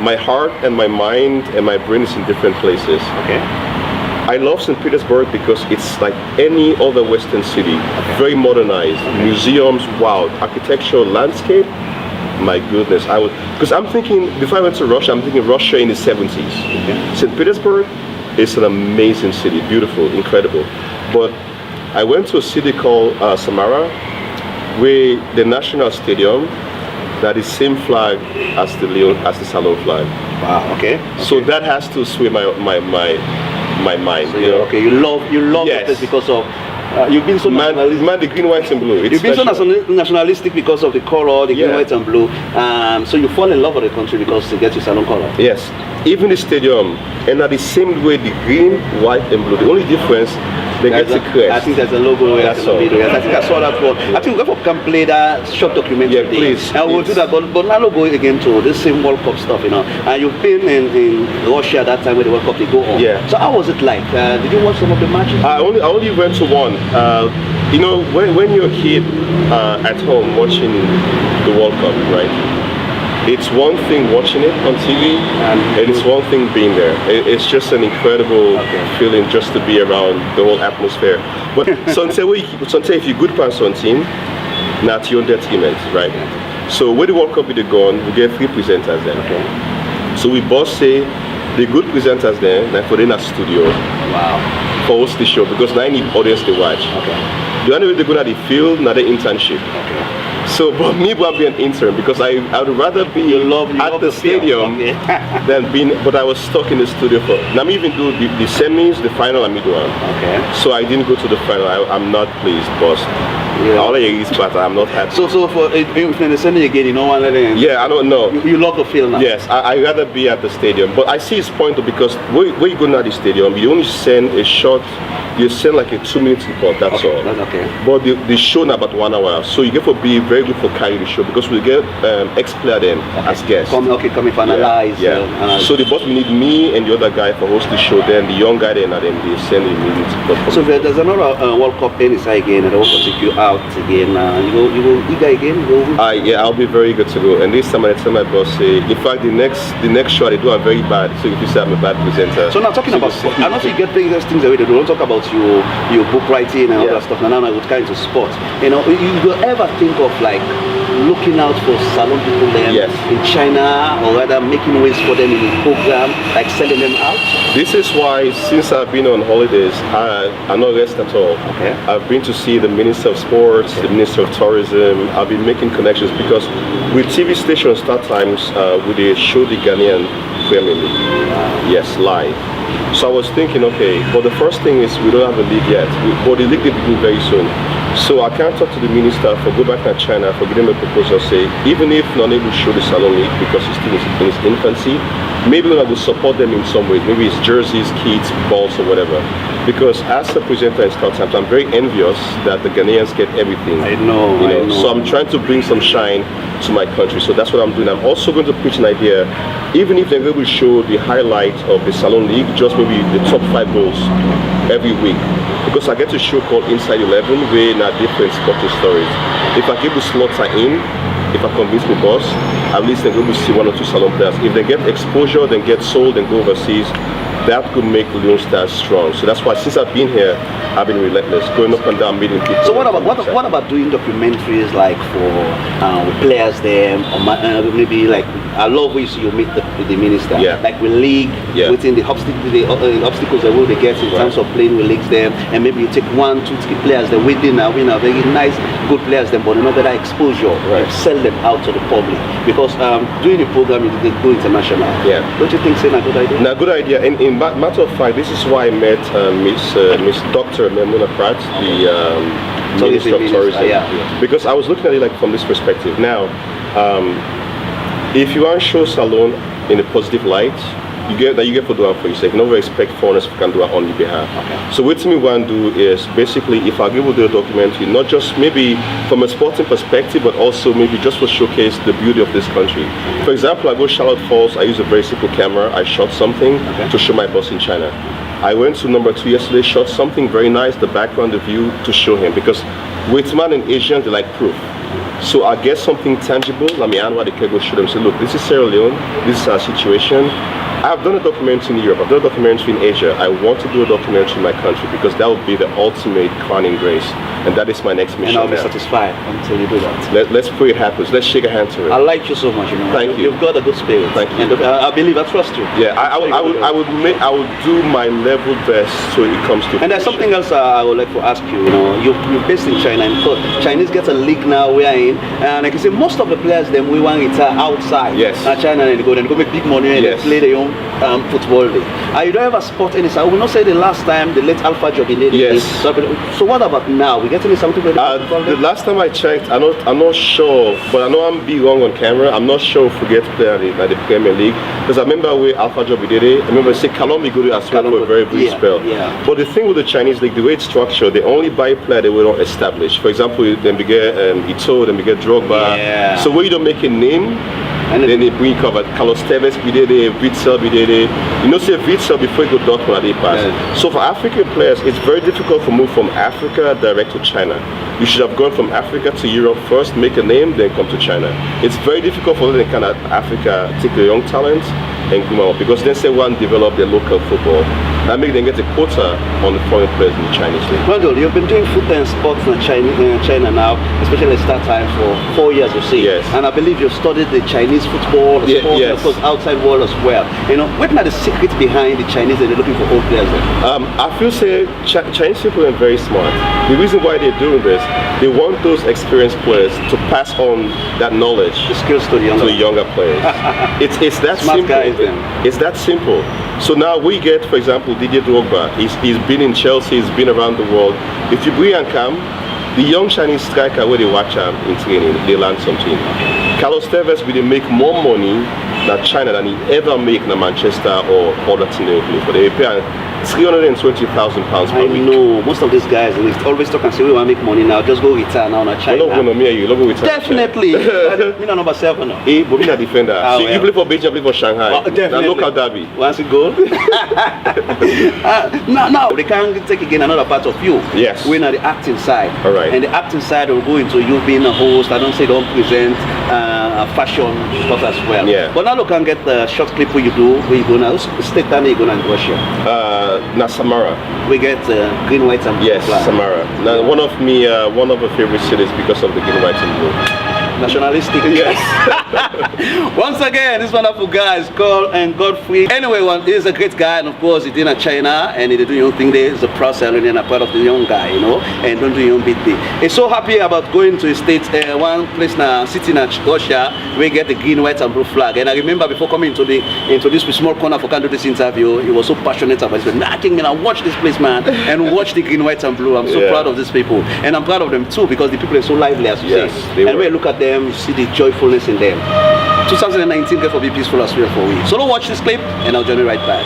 Speaker 2: my heart and my mind and my brain is in different places.
Speaker 1: Okay.
Speaker 2: I love St. Petersburg because it's like any other Western city, very modernized, museums, wow, architectural landscape. My goodness, because I'm thinking, before I went to Russia, I'm thinking Russia in the 70s.
Speaker 1: Okay.
Speaker 2: St. Petersburg is an amazing city, beautiful, incredible. But I went to a city called Samara, where the national stadium, that is same flag as the Salon flag.
Speaker 1: Wow. Okay.
Speaker 2: So that has to sway my mind.
Speaker 1: So you love
Speaker 2: Yes.
Speaker 1: this because of you've been so nationalistic.
Speaker 2: Man, the green, white, and blue. It's
Speaker 1: You've been so
Speaker 2: special.
Speaker 1: nationalistic because of the color, the green,
Speaker 2: Yeah.
Speaker 1: white, and blue. So you fall in love with the country because it gets you salon color.
Speaker 2: Yes. even the stadium, and are the same way, the green, white, and blue. The only difference, they get the
Speaker 1: I
Speaker 2: crest.
Speaker 1: think there's a logo right
Speaker 2: That's
Speaker 1: in the
Speaker 2: all.
Speaker 1: middle. Yes, I think I saw that one. I think we're going to come play that short documentary.
Speaker 2: Yeah, please,
Speaker 1: And we'll do
Speaker 2: please.
Speaker 1: that. But now we'll go again to this same World Cup stuff, you know. And you've been in Russia at that time when the World Cup they go on.
Speaker 2: Yeah.
Speaker 1: So how was it like? Did you watch some of the matches?
Speaker 2: I only went to one. You know, when you're a kid at home watching the World Cup, right? It's one thing watching it on TV, and it's one thing being there. It's just an incredible feeling just to be around the whole atmosphere. But sometimes if you good person team, not your entertainment, right? So when the World Cup is gone, we get 3 presenters then.
Speaker 1: Okay.
Speaker 2: So we both say the good presenters there, like for in a studio,
Speaker 1: Wow.
Speaker 2: for host the show because now I need audience to watch.
Speaker 1: Okay.
Speaker 2: The only way they go to the field, not the internship.
Speaker 1: Okay.
Speaker 2: So, but me, will be an intern because I would rather be
Speaker 1: You love
Speaker 2: at the
Speaker 1: field.
Speaker 2: stadium
Speaker 1: Okay.
Speaker 2: than being. But I was stuck in the studio for. Now, me even do the semis, the final, and mid one.
Speaker 1: Okay.
Speaker 2: So I didn't go to the final. I'm not pleased, boss.
Speaker 1: Yeah.
Speaker 2: All I is, but I'm not happy.
Speaker 1: So for if in the semi again, you know one let it.
Speaker 2: Yeah, I don't know.
Speaker 1: You love the field now.
Speaker 2: Yes, I rather be at the stadium. But I see his point though, because when you go to the stadium, you only send a short, you send like a 2-minute report, that's
Speaker 1: Okay,
Speaker 2: all.
Speaker 1: that's okay.
Speaker 2: But the show now about 1 hour. So you get to be very good for carrying the show because we get ex-player then as guests.
Speaker 1: Come for analyze.
Speaker 2: Yeah. So the boss we need me and the other guy for host the show, then the young guy then and then they send a minute report.
Speaker 1: So if there's another World Cup NSI again, and I want to take you out again. You go eager again.
Speaker 2: Yeah, I'll be very good to go. And this time I tell my boss, in fact, the next show I do, I'm very bad. So if you say I'm a bad presenter.
Speaker 1: So now talking about sport, I know you get things away. They don't talk about your book writing and all that stuff. Now I would kind into sports. You know, you will ever think of like looking out for salon people there in China, or rather making ways for them in the program, like selling them out?
Speaker 2: This is why, since I've been on holidays, I'm not rest at all.
Speaker 1: Okay.
Speaker 2: I've been to see the Minister of Sports, the Minister of Tourism. I've been making connections because with TV stations, start times, we show the Ghanaian Premier League. Yes, live. So I was thinking, okay, but the first thing is we don't have a league yet. But the league will begin very soon. So I can't talk to the minister for go back to China for giving him a proposal, say, even if not able to show the salon league because it's still in its infancy, maybe I will support them in some way. Maybe it's jerseys, kits, balls, or whatever. Because as a presenter in StarTimes, I'm very envious that the Ghanaians get everything.
Speaker 1: I know.
Speaker 2: So I'm trying to bring some shine to my country. So that's what I'm doing. I'm also going to pitch an idea, even if they will show the highlight of the Salon League, just maybe the top 5 goals every week. Because I get a show called Inside 11 where now different sporting stories. If I give the slots are in, if I convince my boss, at least they're going to see 1 or 2 salon players. If they get exposure, then get sold and go overseas, that could make Leon Stars strong. So that's why since I've been here, I've been relentless, going up and down, meeting people.
Speaker 1: So what about doing documentaries like for players there, or maybe like I love ways you meet the minister, like with league, within the obstacles that will they get in terms of playing with leagues there, and maybe you take 1, 2, 3 players that win a very nice, good players then, but not that exposure, sell them out to the public because doing the program they go international. Don't you think it's a good idea?
Speaker 2: Now, good idea. And in matter of fact, this is why I met Miss Dr. Memuna Pratt, the Minister of Tourism, because I was looking at it like from this perspective. Now, if you want to show salon in a positive light, you get for doing for yourself. You never expect foreigners can do it on your behalf. So what we want to do is basically, if I give you the documentary, not just maybe from a sporting perspective, but also maybe just to showcase the beauty of this country. For example, I go Charlotte Falls. I use a very simple camera. I shot something to show my boss in China. I went to number 2 yesterday, shot something very nice, the background, the view, to show him because with man and Asian, they like proof. So I get something tangible. I mean, I know what they can go show them. Say, look, this is Sierra Leone. This is our situation. I've done a documentary in Europe. I've done a documentary in Asia. I want to do a documentary in my country because that would be the ultimate crowning grace. And that is my next mission.
Speaker 1: And I'll be satisfied until you do that.
Speaker 2: Let's pray it happens. Let's shake a hand to it.
Speaker 1: I like you so much. You know.
Speaker 2: Thank you.
Speaker 1: You've got a good spirit.
Speaker 2: Thank you.
Speaker 1: And I believe, I trust you.
Speaker 2: Yeah, I would do my level best so it comes to.
Speaker 1: And there's something else I would like to ask you. You know, you're based in China, and Chinese get a league now we are in, and like I say, most of the players them we want it outside.
Speaker 2: Yes.
Speaker 1: China and they go make big money and they play their own Football League. You don't ever spot any. I will not say the last time the late Alpha Jobinelli.
Speaker 2: Yes.
Speaker 1: So what about now? We getting something with
Speaker 2: The last time I checked, I'm not sure, but I know I'm being wrong on camera. I'm not sure if we get to play at the Premier League, because I remember where Alpha Jobinelli. I remember say Kalombi Gudu as well for a very brief spell.
Speaker 1: Yeah.
Speaker 2: But the thing with the Chinese league, the way it's structured, they only buy player they will not establish. For example, then we get Ito, then we get Drogba.
Speaker 1: Yeah.
Speaker 2: So where you don't make a name, and then they bring covered Carlos Tevez, Witsel, you know, say Witsel before you go Dortmund at the pass.
Speaker 1: Yeah.
Speaker 2: So for African players, it's very difficult to move from Africa direct to China. You should have gone from Africa to Europe first, make a name, then come to China. It's very difficult for them in kind of Africa take the young talent and come out, because then say one develop their local football. That makes them get a quota on the foreign players in the Chinese league.
Speaker 1: Randall, you've been doing football and sports in China now, especially at start time for 4 years, you see.
Speaker 2: Yes.
Speaker 1: And I believe you've studied the Chinese football, the sports, and of course outside world as well. You know, what are the secrets behind the Chinese that they're looking for old players then?
Speaker 2: I feel say Chinese people are very smart. The reason why they're doing this, they want those experienced players to pass on that knowledge
Speaker 1: The skills to the
Speaker 2: younger players. it's that
Speaker 1: Smart
Speaker 2: simple.
Speaker 1: guys then.
Speaker 2: It's that simple. So now we get, for example, Didier Drogba. He's been in Chelsea. He's been around the world. If you bring and come, the young Chinese striker where they watch him in training, they learn something. Carlos Tevez will make more money than China than he ever make in Manchester or other team they play. But they pay £320,000 per
Speaker 1: I
Speaker 2: week.
Speaker 1: know most of these guys they always talk and say we want to make money now, just go retire now, not China. Definitely. Me not number 7 now.
Speaker 2: Hey, but me not defender.
Speaker 1: Ah,
Speaker 2: See,
Speaker 1: well.
Speaker 2: you play for Beijing, I play for Shanghai.
Speaker 1: Definitely.
Speaker 2: Local derby.
Speaker 1: Once it goal. Now they can take again another part of you.
Speaker 2: Yes.
Speaker 1: We're on the acting side.
Speaker 2: All right.
Speaker 1: And the acting side will go into you being a host. I don't say don't present fashion stuff as well.
Speaker 2: Yeah.
Speaker 1: But now you can get the short clip where you do, where you go now. State time you go now in Russia.
Speaker 2: Na Samara.
Speaker 1: We get green, white, and blue
Speaker 2: Yes,
Speaker 1: flag.
Speaker 2: Samara. Now one of my favorite cities because of the green, white, and blue.
Speaker 1: Nationalistic.
Speaker 2: Yes.
Speaker 1: Once again, this wonderful guy is called Godfrey. Anyway, he's a great guy, and of course, he's in China and he doing your own thing there. He's a proud Salonian and a part of the young guy, you know, and don't do your own big thing. He's so happy about going to the States, one place now, city in Russia, where get the green, white, and blue flag. And I remember before coming into this small corner for do this interview, he was so passionate about it. He said, I think I watch this place, man, and watch the green, white, and blue. I'm so proud of these people, and I'm proud of them too because the people are so lively, as you say. And when you look at them, you see the joyfulness in them. 2019 can be peaceful as well for we. So don't watch this clip and I'll join you right back.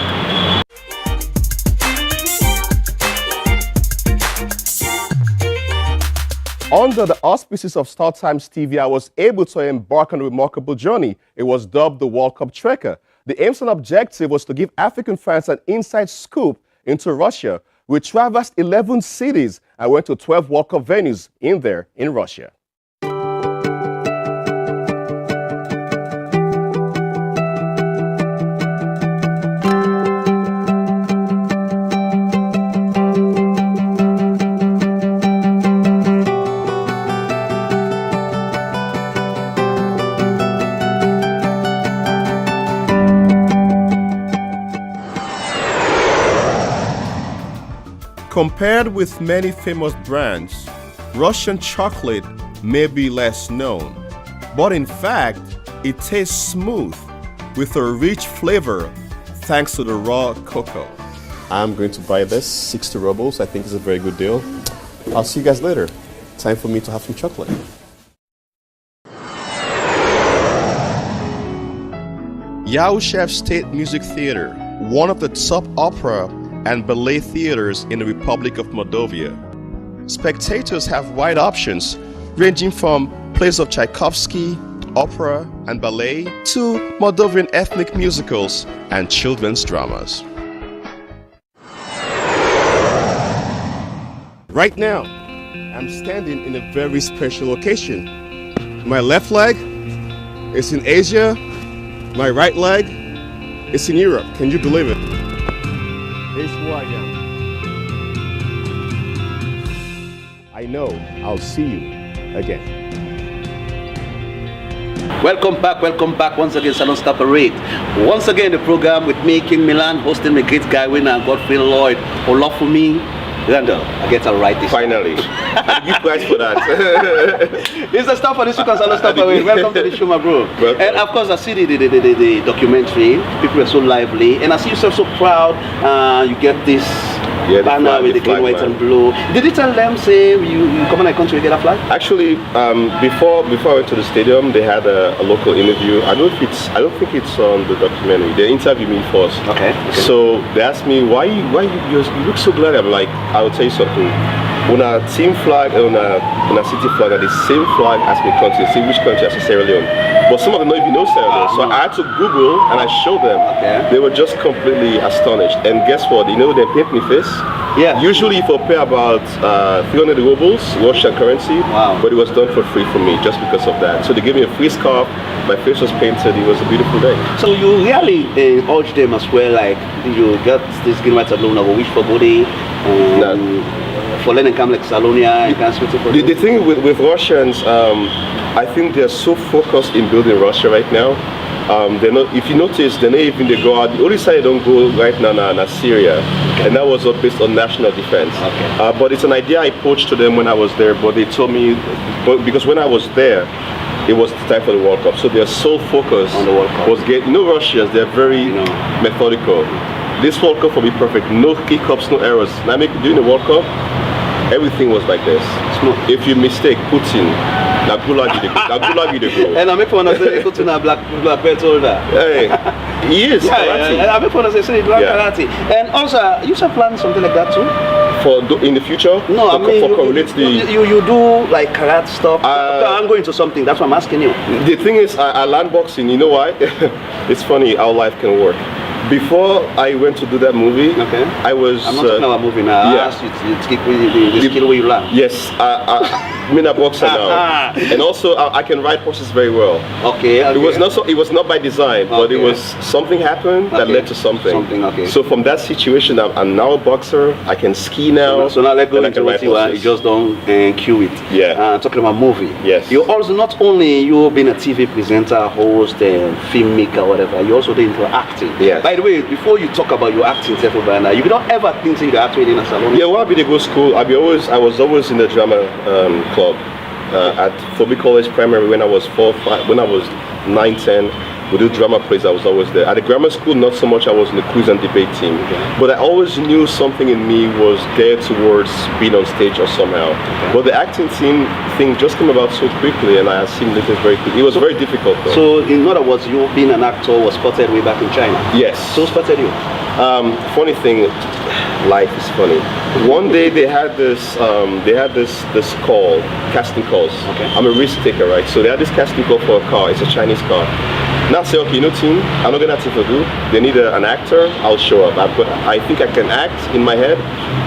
Speaker 2: Under the auspices of Star Times TV, I was able to embark on a remarkable journey. It was dubbed the World Cup Trekker. The aim and objective was to give African fans an inside scoop into Russia. We traversed 11 cities and went to 12 World Cup venues in Russia. Compared with many famous brands, Russian chocolate may be less known, but in fact, it tastes smooth with a rich flavor thanks to the raw cocoa. I'm going to buy this, 60 rubles. I think it's a very good deal. I'll see you guys later. Time for me to have some chocolate. Yaushev State Music Theater, one of the top opera and ballet theaters in the Republic of Moldova. Spectators have wide options ranging from plays of Tchaikovsky, opera and ballet to Moldovan ethnic musicals and children's dramas. Right now, I'm standing in a very special location. My left leg is in Asia, my right leg is in Europe. Can you believe it? Here's who I am. I know I'll see you again.
Speaker 1: Welcome back once again, Salon Star Parade. Once again, the program with me, King Milan, hosting the great guy winner, Godfrey Lloyd Olofumi. Randall, I get to write this.
Speaker 2: Finally. I give prize for that.
Speaker 1: It's the stuff for this week on Salon Stop Away. Welcome to the show, my bro.
Speaker 2: Welcome.
Speaker 1: And of course, I see the documentary. People are so lively, and I see yourself so proud. You get this
Speaker 2: Yeah, the
Speaker 1: banner
Speaker 2: flag,
Speaker 1: with the
Speaker 2: the flag,
Speaker 1: green, white,
Speaker 2: man.
Speaker 1: and blue. Did you tell them, say, you come in a country, you get a flag?
Speaker 2: Actually, before I went to the stadium, they had a local interview. I don't think it's on the documentary. They interviewed me first.
Speaker 1: Okay.
Speaker 2: So they asked me why you look so glad. I'm like, I will tell you something. On a team flag and on a city flag are the same flag as my country. See which country? I say Sierra Leone. But some of them don't even know Sierra Leone. So I had to Google and I showed them.
Speaker 1: Okay.
Speaker 2: They were just completely astonished. And guess what? You know they paint me face.
Speaker 1: Yeah.
Speaker 2: Usually if I pay about 300 rubles, Russian currency.
Speaker 1: Wow.
Speaker 2: But it was done for free for me just because of that. So they gave me a free scarf. My face was painted. It was a beautiful day.
Speaker 1: So you really urge them as well, like you got this green, white, and blue, now wish for body. For learning come like Salonia, you can switch it for
Speaker 2: The thing with Russians, I think they're so focused in building Russia right now. They're not. If you notice, they're not even they go out. The only side they don't go right now is Syria, and that was all based on national defense.
Speaker 1: Okay.
Speaker 2: But it's an idea I poached to them when I was there. But they told me, because when I was there, it was the time for the World Cup. So their sole focus
Speaker 1: On the World Cup.
Speaker 2: was Russians. They're very methodical. This World Cup will be perfect. No hiccups, no errors. Now, during the World Cup, everything was like this.
Speaker 1: Smooth.
Speaker 2: If you mistake, Putin, na gulag you the go.
Speaker 1: And I make fun of say, go to a black belt holder.
Speaker 2: Hey, he is karate.
Speaker 1: Yeah, I make fun of say, black
Speaker 2: Yeah.
Speaker 1: karate. And also, you should plan something like that too?
Speaker 2: In the future?
Speaker 1: No, I mean,
Speaker 2: you
Speaker 1: you do like karate stuff. I'm going to something, that's what I'm asking you.
Speaker 2: The thing is, I learned boxing. You know why? It's funny how life can work. Before I went to do that movie,
Speaker 1: Okay.
Speaker 2: I was.
Speaker 1: I'm not talking about moving now.
Speaker 2: yeah.
Speaker 1: I asked you to keep the skill where you learn.
Speaker 2: Yes, I'm a boxer now, and also I can ride horses very well.
Speaker 1: Okay.
Speaker 2: It was not so. It was not by design, but it
Speaker 1: Okay.
Speaker 2: was something happened that
Speaker 1: Okay.
Speaker 2: led to something.
Speaker 1: Something, okay.
Speaker 2: So from that situation, I'm now a boxer. I can ski now.
Speaker 1: So now let's go
Speaker 2: and I
Speaker 1: into
Speaker 2: can
Speaker 1: what
Speaker 2: ride
Speaker 1: you are. You
Speaker 2: horses.
Speaker 1: just don't cue it.
Speaker 2: Yeah.
Speaker 1: Talking about movie.
Speaker 2: Yes.
Speaker 1: You also not only you being a TV presenter, host, filmmaker, whatever. You also into acting.
Speaker 2: Yes.
Speaker 1: By the way, before you talk about your acting, you don't ever think you're acting in a salon.
Speaker 2: Yeah, well, I've been to go school. I was always in the drama club at Phoebe College Primary when I was 9, 10. We do drama plays. I was always there. At the grammar school, not so much. I was in the quiz and debate team, but I always knew something in me was geared towards being on stage or somehow. But the acting thing just came about so quickly, and I assimilated very quickly. It was very difficult, though.
Speaker 1: So in other words, you being an actor was spotted way back in China.
Speaker 2: Yes.
Speaker 1: So spotted you.
Speaker 2: Funny thing, life is funny. One day they had this call, casting calls.
Speaker 1: Okay.
Speaker 2: I'm a risk taker, right? So they had this casting call for a car. It's a Chinese car. Now I say, okay, team, I'm not gonna have to do. They need an actor. I'll show up. I think I can act in my head.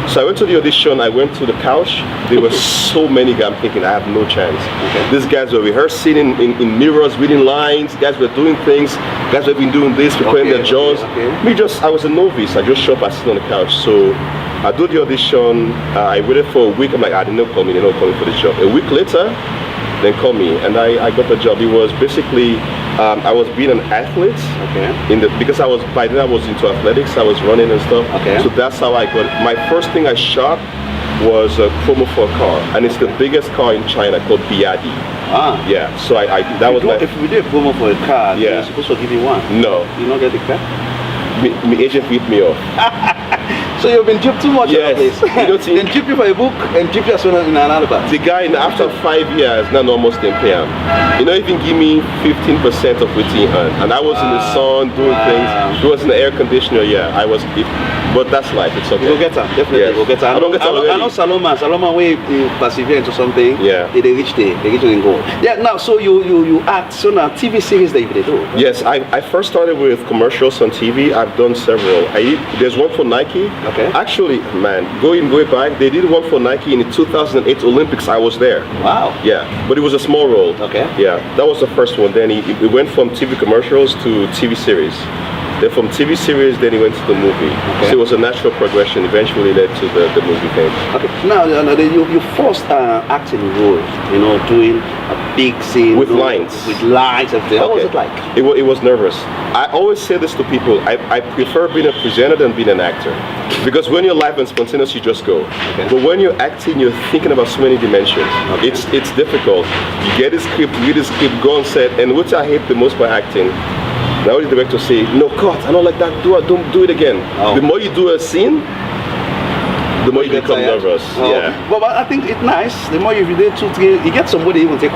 Speaker 2: So I went to the audition. I went to the couch. There were so many guys. I'm thinking I have no chance.
Speaker 1: Okay.
Speaker 2: These guys were rehearsing in mirrors, reading lines. Guys were doing things. Guys were been doing this, preparing their jaws.
Speaker 1: Okay.
Speaker 2: I was a novice. I just show up, I sit on the couch. So I do the audition. I waited for a week. I'm like, they didn't call me. They don't call me for the job. A week later, then call me, and I got the job. It was basically I was being an athlete.
Speaker 1: Okay.
Speaker 2: Because by then I was into athletics. I was running and stuff.
Speaker 1: Okay.
Speaker 2: So that's how I got it. My first thing I shot was a promo for a car, and it's the biggest car in China called Biadi.
Speaker 1: Ah.
Speaker 2: Yeah. So that was my.
Speaker 1: If we do a promo for a car,
Speaker 2: Yeah.
Speaker 1: they're supposed to give you one.
Speaker 2: No.
Speaker 1: You not get the car?
Speaker 2: My agent ripped me off.
Speaker 1: So you've been duped too much
Speaker 2: Yes.
Speaker 1: of this.
Speaker 2: You don't think-
Speaker 1: Then duped you for a book and duped you as well in another bag.
Speaker 2: The guy, after 5 years, now almost didn't pay him. You know, even give me 15% of what he earned. And I was in the sun doing things. It was in the air conditioner, yeah. But that's life, it's okay.
Speaker 1: We'll get her, definitely.
Speaker 2: Yes.
Speaker 1: We'll get her.
Speaker 2: I don't get her
Speaker 1: I know
Speaker 2: already.
Speaker 1: Saloma way persevere into something.
Speaker 2: Yeah.
Speaker 1: They reach the goal. Yeah. Now, so you act. So now TV series that you do.
Speaker 2: Yes, I first started with commercials on TV. I've done several. There's one for Nike.
Speaker 1: Okay.
Speaker 2: Actually, man, going way back, they did one for Nike in the 2008 Olympics. I was there.
Speaker 1: Wow.
Speaker 2: Yeah, but it was a small role.
Speaker 1: Okay.
Speaker 2: Yeah, that was the first one. Then it went from TV commercials to TV series. Then from TV series, then he went to the movie.
Speaker 1: Okay.
Speaker 2: So it was a natural progression. Eventually led to the movie thing.
Speaker 1: Okay. Now you first acting role, doing a big scene.
Speaker 2: With
Speaker 1: you know,
Speaker 2: lines.
Speaker 1: With lines, everything. What was
Speaker 2: Okay.
Speaker 1: it like?
Speaker 2: It was nervous. I always say this to people. I prefer being a presenter than being an actor. Because when you're live and spontaneous, you just go.
Speaker 1: Okay.
Speaker 2: But when you're acting, you're thinking about so many dimensions.
Speaker 1: Okay.
Speaker 2: It's difficult. You get a script, read the script, go on set, and what I hate the most by acting, now the director say, no, cut, I don't like that, don't do it again.
Speaker 1: Oh.
Speaker 2: The more you do a scene, the more you
Speaker 1: get
Speaker 2: become
Speaker 1: tired.
Speaker 2: nervous.
Speaker 1: Oh.
Speaker 2: Yeah.
Speaker 1: But I think it's nice. The more you do 2, 3, you get somebody even take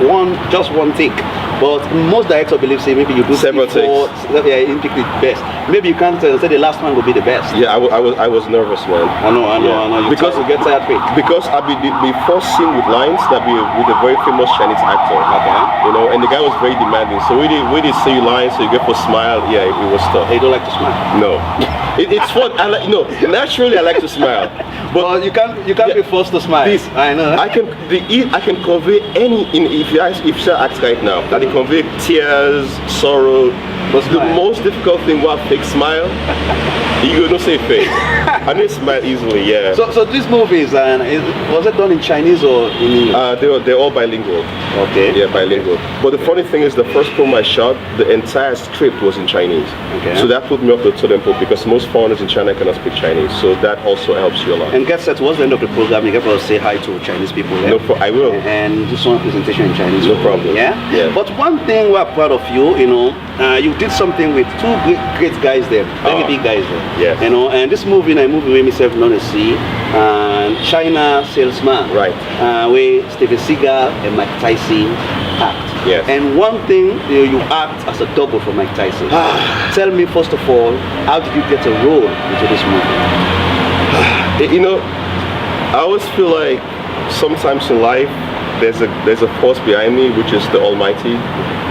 Speaker 1: just one take. But most directors believe say maybe you do
Speaker 2: Several
Speaker 1: 3, 4, yeah, you pick the best. Maybe you can't say the last one will be the best.
Speaker 2: Yeah, I was nervous, man.
Speaker 1: I know. You
Speaker 2: Because
Speaker 1: you get tired quick.
Speaker 2: Because I be the first scene with lines that be with a very famous Chinese actor.
Speaker 1: Okay.
Speaker 2: You know, and the guy was very demanding. So we did say lines, so you get for smile. Yeah, it was tough.
Speaker 1: Hey, you don't like to smile.
Speaker 2: No, it's fun. I like, naturally I like to smile,
Speaker 1: But you can't
Speaker 2: Yeah.
Speaker 1: be forced to smile.
Speaker 2: This,
Speaker 1: I know.
Speaker 2: I can convey any if you act right now. I can convey tears, sorrow. But the
Speaker 1: smile.
Speaker 2: most difficult thing was fake smile. You don't say fake. I need to smile easily. Yeah.
Speaker 1: So these movies, was it done in Chinese or in English?
Speaker 2: They're all bilingual.
Speaker 1: Okay.
Speaker 2: Yeah, bilingual. But the funny thing is, the first film I shot, the entire script was in Chinese.
Speaker 1: Okay.
Speaker 2: So that put me off the totem pole because most foreigners in China cannot speak Chinese. So that also helps you a lot.
Speaker 1: And get set, towards the end of the program, you get to say hi to Chinese people.
Speaker 2: No, I will.
Speaker 1: And do some presentation in Chinese.
Speaker 2: No problem.
Speaker 1: Yeah?
Speaker 2: Yeah.
Speaker 1: But one thing we're proud of you, you did something with 2 great guys there, very
Speaker 2: Oh.
Speaker 1: big guys there.
Speaker 2: Yes.
Speaker 1: And this movie, where myself known as see, China Salesman.
Speaker 2: Right.
Speaker 1: Where Steven Seagal and Mike Tyson act.
Speaker 2: Yes.
Speaker 1: And one thing, you act as a double for Mike Tyson. Tell me, first of all, how did you get a role into this movie?
Speaker 2: I always feel like sometimes in life there's a force behind me, which is the Almighty,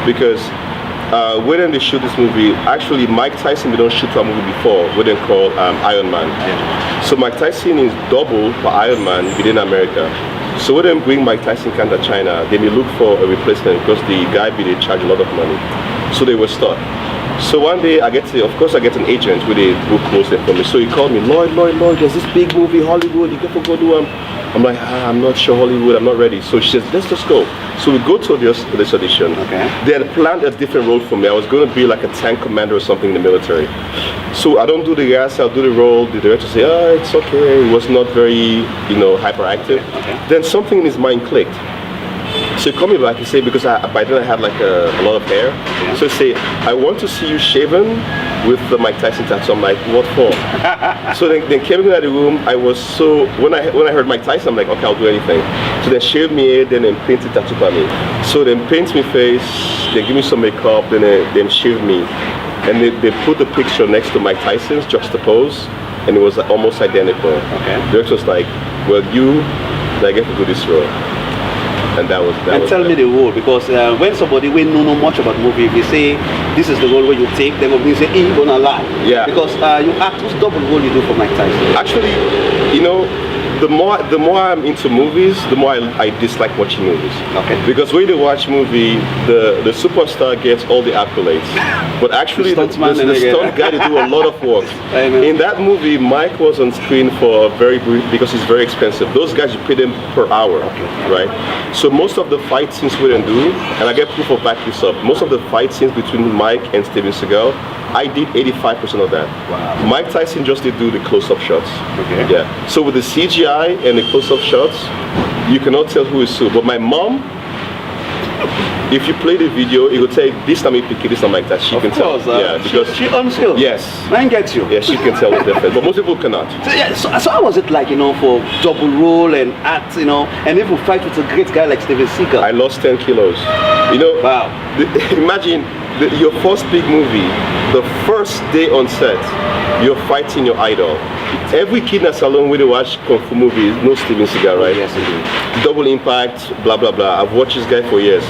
Speaker 2: because when they shoot this movie, actually Mike Tyson they don't shoot a movie before, what they call Iron Man. So Mike Tyson is double for Iron Man within America. So when they bring Mike Tyson come to China, they may look for a replacement because the guy they charge a lot of money. So they were stuck. So one day I get an agent who close it for me. So he called me, Lloyd, there's this big movie, Hollywood, you got to go do I'm like, I'm not sure Hollywood, I'm not ready. So she says, let's just go. So we go to this audition.
Speaker 1: Okay.
Speaker 2: They had planned a different role for me. I was going to be like a tank commander or something in the military. So I don't do the gas, I'll do the role. The director say, it's okay. It was not very, hyperactive.
Speaker 1: Okay.
Speaker 2: Then something in his mind clicked. So he called me back, he said, because by then I had like a lot of hair.
Speaker 1: Yeah.
Speaker 2: So he said, I want to see you shaven with the Mike Tyson tattoo. I'm like, what for? So then came into the room, I was so, when I heard Mike Tyson, I'm like, okay, I'll do anything. So they shaved me hair, then they painted tattoo on me. So they paint me face, they give me some makeup, then they shave me. And they put the picture next to Mike Tyson's, juxtaposed, and it was almost identical.
Speaker 1: Okay.
Speaker 2: The director was like, well, I get to do this role. And that was
Speaker 1: Tell me the role, because when somebody we know much about movie, if they say this is the role where you take, then we say, you're gonna lie.
Speaker 2: Yeah.
Speaker 1: Because you act, whose double role you do for Mike Tyson?
Speaker 2: Actually, the more I'm into movies, the more I dislike watching movies.
Speaker 1: Okay.
Speaker 2: Because when you watch movie, the superstar gets all the accolades, but actually the
Speaker 1: Stuntman
Speaker 2: stunt guy they do a lot of work.
Speaker 1: I know.
Speaker 2: In that movie, Mike was on screen for a very brief because it's very expensive. Those guys you pay them per hour, right? So most of the fight scenes we didn't do, and I get proof of back this up. Most of the fight scenes between Mike and Steven Seagal, I did 85% of that.
Speaker 1: Wow.
Speaker 2: Mike Tyson just did do the close-up shots.
Speaker 1: Okay.
Speaker 2: Yeah. So with the CGI and the close-up shots, you cannot tell who is who. But my mom, if you play the video, it will tell you this time you pick it, this time like that. She can tell. Yeah, because
Speaker 1: she unskilled.
Speaker 2: yes.
Speaker 1: Mine gets you.
Speaker 2: Yeah, she can tell the difference. But most people cannot.
Speaker 1: So how was it like, for double role and act, and even fight with a great guy like Steven Seagal?
Speaker 2: I lost 10 kilos.
Speaker 1: Wow.
Speaker 2: Imagine your first big movie, the first day on set, you're fighting your idol. Every kid in a salon when they watch Kung Fu movies knows Steven Seagal, right?
Speaker 1: Yes, indeed.
Speaker 2: Double Impact, blah blah blah. I've watched this guy for years.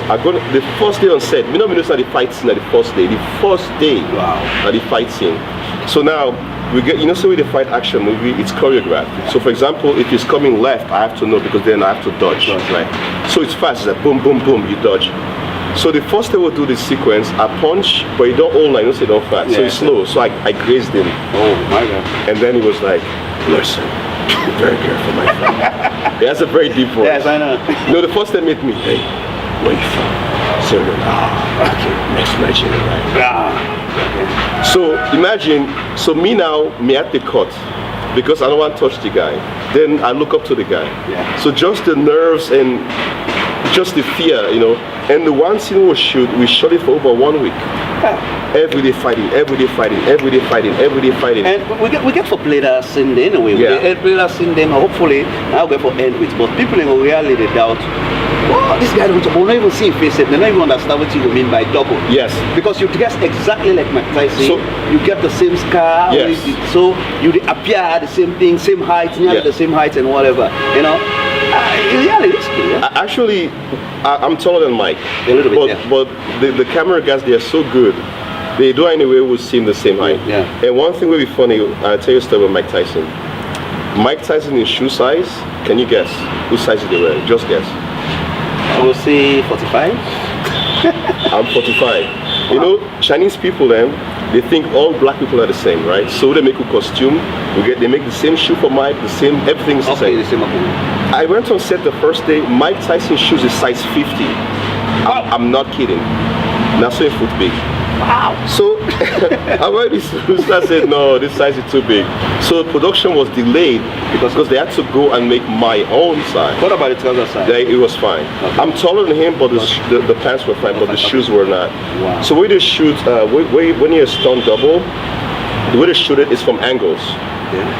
Speaker 2: The first day on set, we not the fight scene at the first day. The first day at the fight scene. So now we get, so with the fight action movie, it's choreographed. So for example, if it's coming left, I have to know because then I have to dodge, right? So it's fast. It's like boom, boom, boom, you dodge. So the first day we'll do this sequence, I punch, but you don't hold, say don't fast. So it's slow. So I grazed him.
Speaker 1: Oh my God.
Speaker 2: And then he was like, listen, be very careful, my friend. He has a very deep voice.
Speaker 1: Yes, I know.
Speaker 2: The first time he met me, hey, where you from? So okay, next Nigeria, right? So imagine, me now, me at the cut, because I don't want to touch the guy. Then I look up to the guy.
Speaker 1: Yeah.
Speaker 2: So just the nerves and just the fear, And the one scene we shot it for over 1 week. Every day fighting.
Speaker 1: And we get for play that scene anyway.
Speaker 2: Yeah.
Speaker 1: We play that scene then hopefully I'll get for end with. But people in reality they doubt, oh, this guy don't even see his face, they don't even understand what you mean by double.
Speaker 2: Yes.
Speaker 1: Because you dress exactly like Mike Tyson.
Speaker 2: So,
Speaker 1: you get the same scar.
Speaker 2: Yes.
Speaker 1: So you appear the same thing, same height, nearly the same height and whatever. Really risky. Yeah?
Speaker 2: Actually, I'm taller than Mike.
Speaker 1: A little bit,
Speaker 2: but the camera guys, they are so good. They do anyway will seem the same height.
Speaker 1: Yeah.
Speaker 2: And one thing will be funny, I'll tell you a story about Mike Tyson. Mike Tyson in shoe size, can you guess whose size they wear? Just guess.
Speaker 1: I will say 45.
Speaker 2: I'm 45. Chinese people they think all black people are the same, right? So they make a costume, they make the same shoe for Mike, the same, everything's the same.
Speaker 1: The same.
Speaker 2: I went on set the first day, Mike Tyson shoes is size 50. I'm not kidding. That's so foot big.
Speaker 1: Wow.
Speaker 2: So I went this I said, no, this size is too big. So production was delayed because they had to go and make my own size.
Speaker 1: What about the trouser size?
Speaker 2: It was fine.
Speaker 1: Okay.
Speaker 2: I'm taller than him, but the pants were fine, but the shoes were not.
Speaker 1: Wow.
Speaker 2: So when they shoot, when you're stunt double, the way they shoot it is from angles,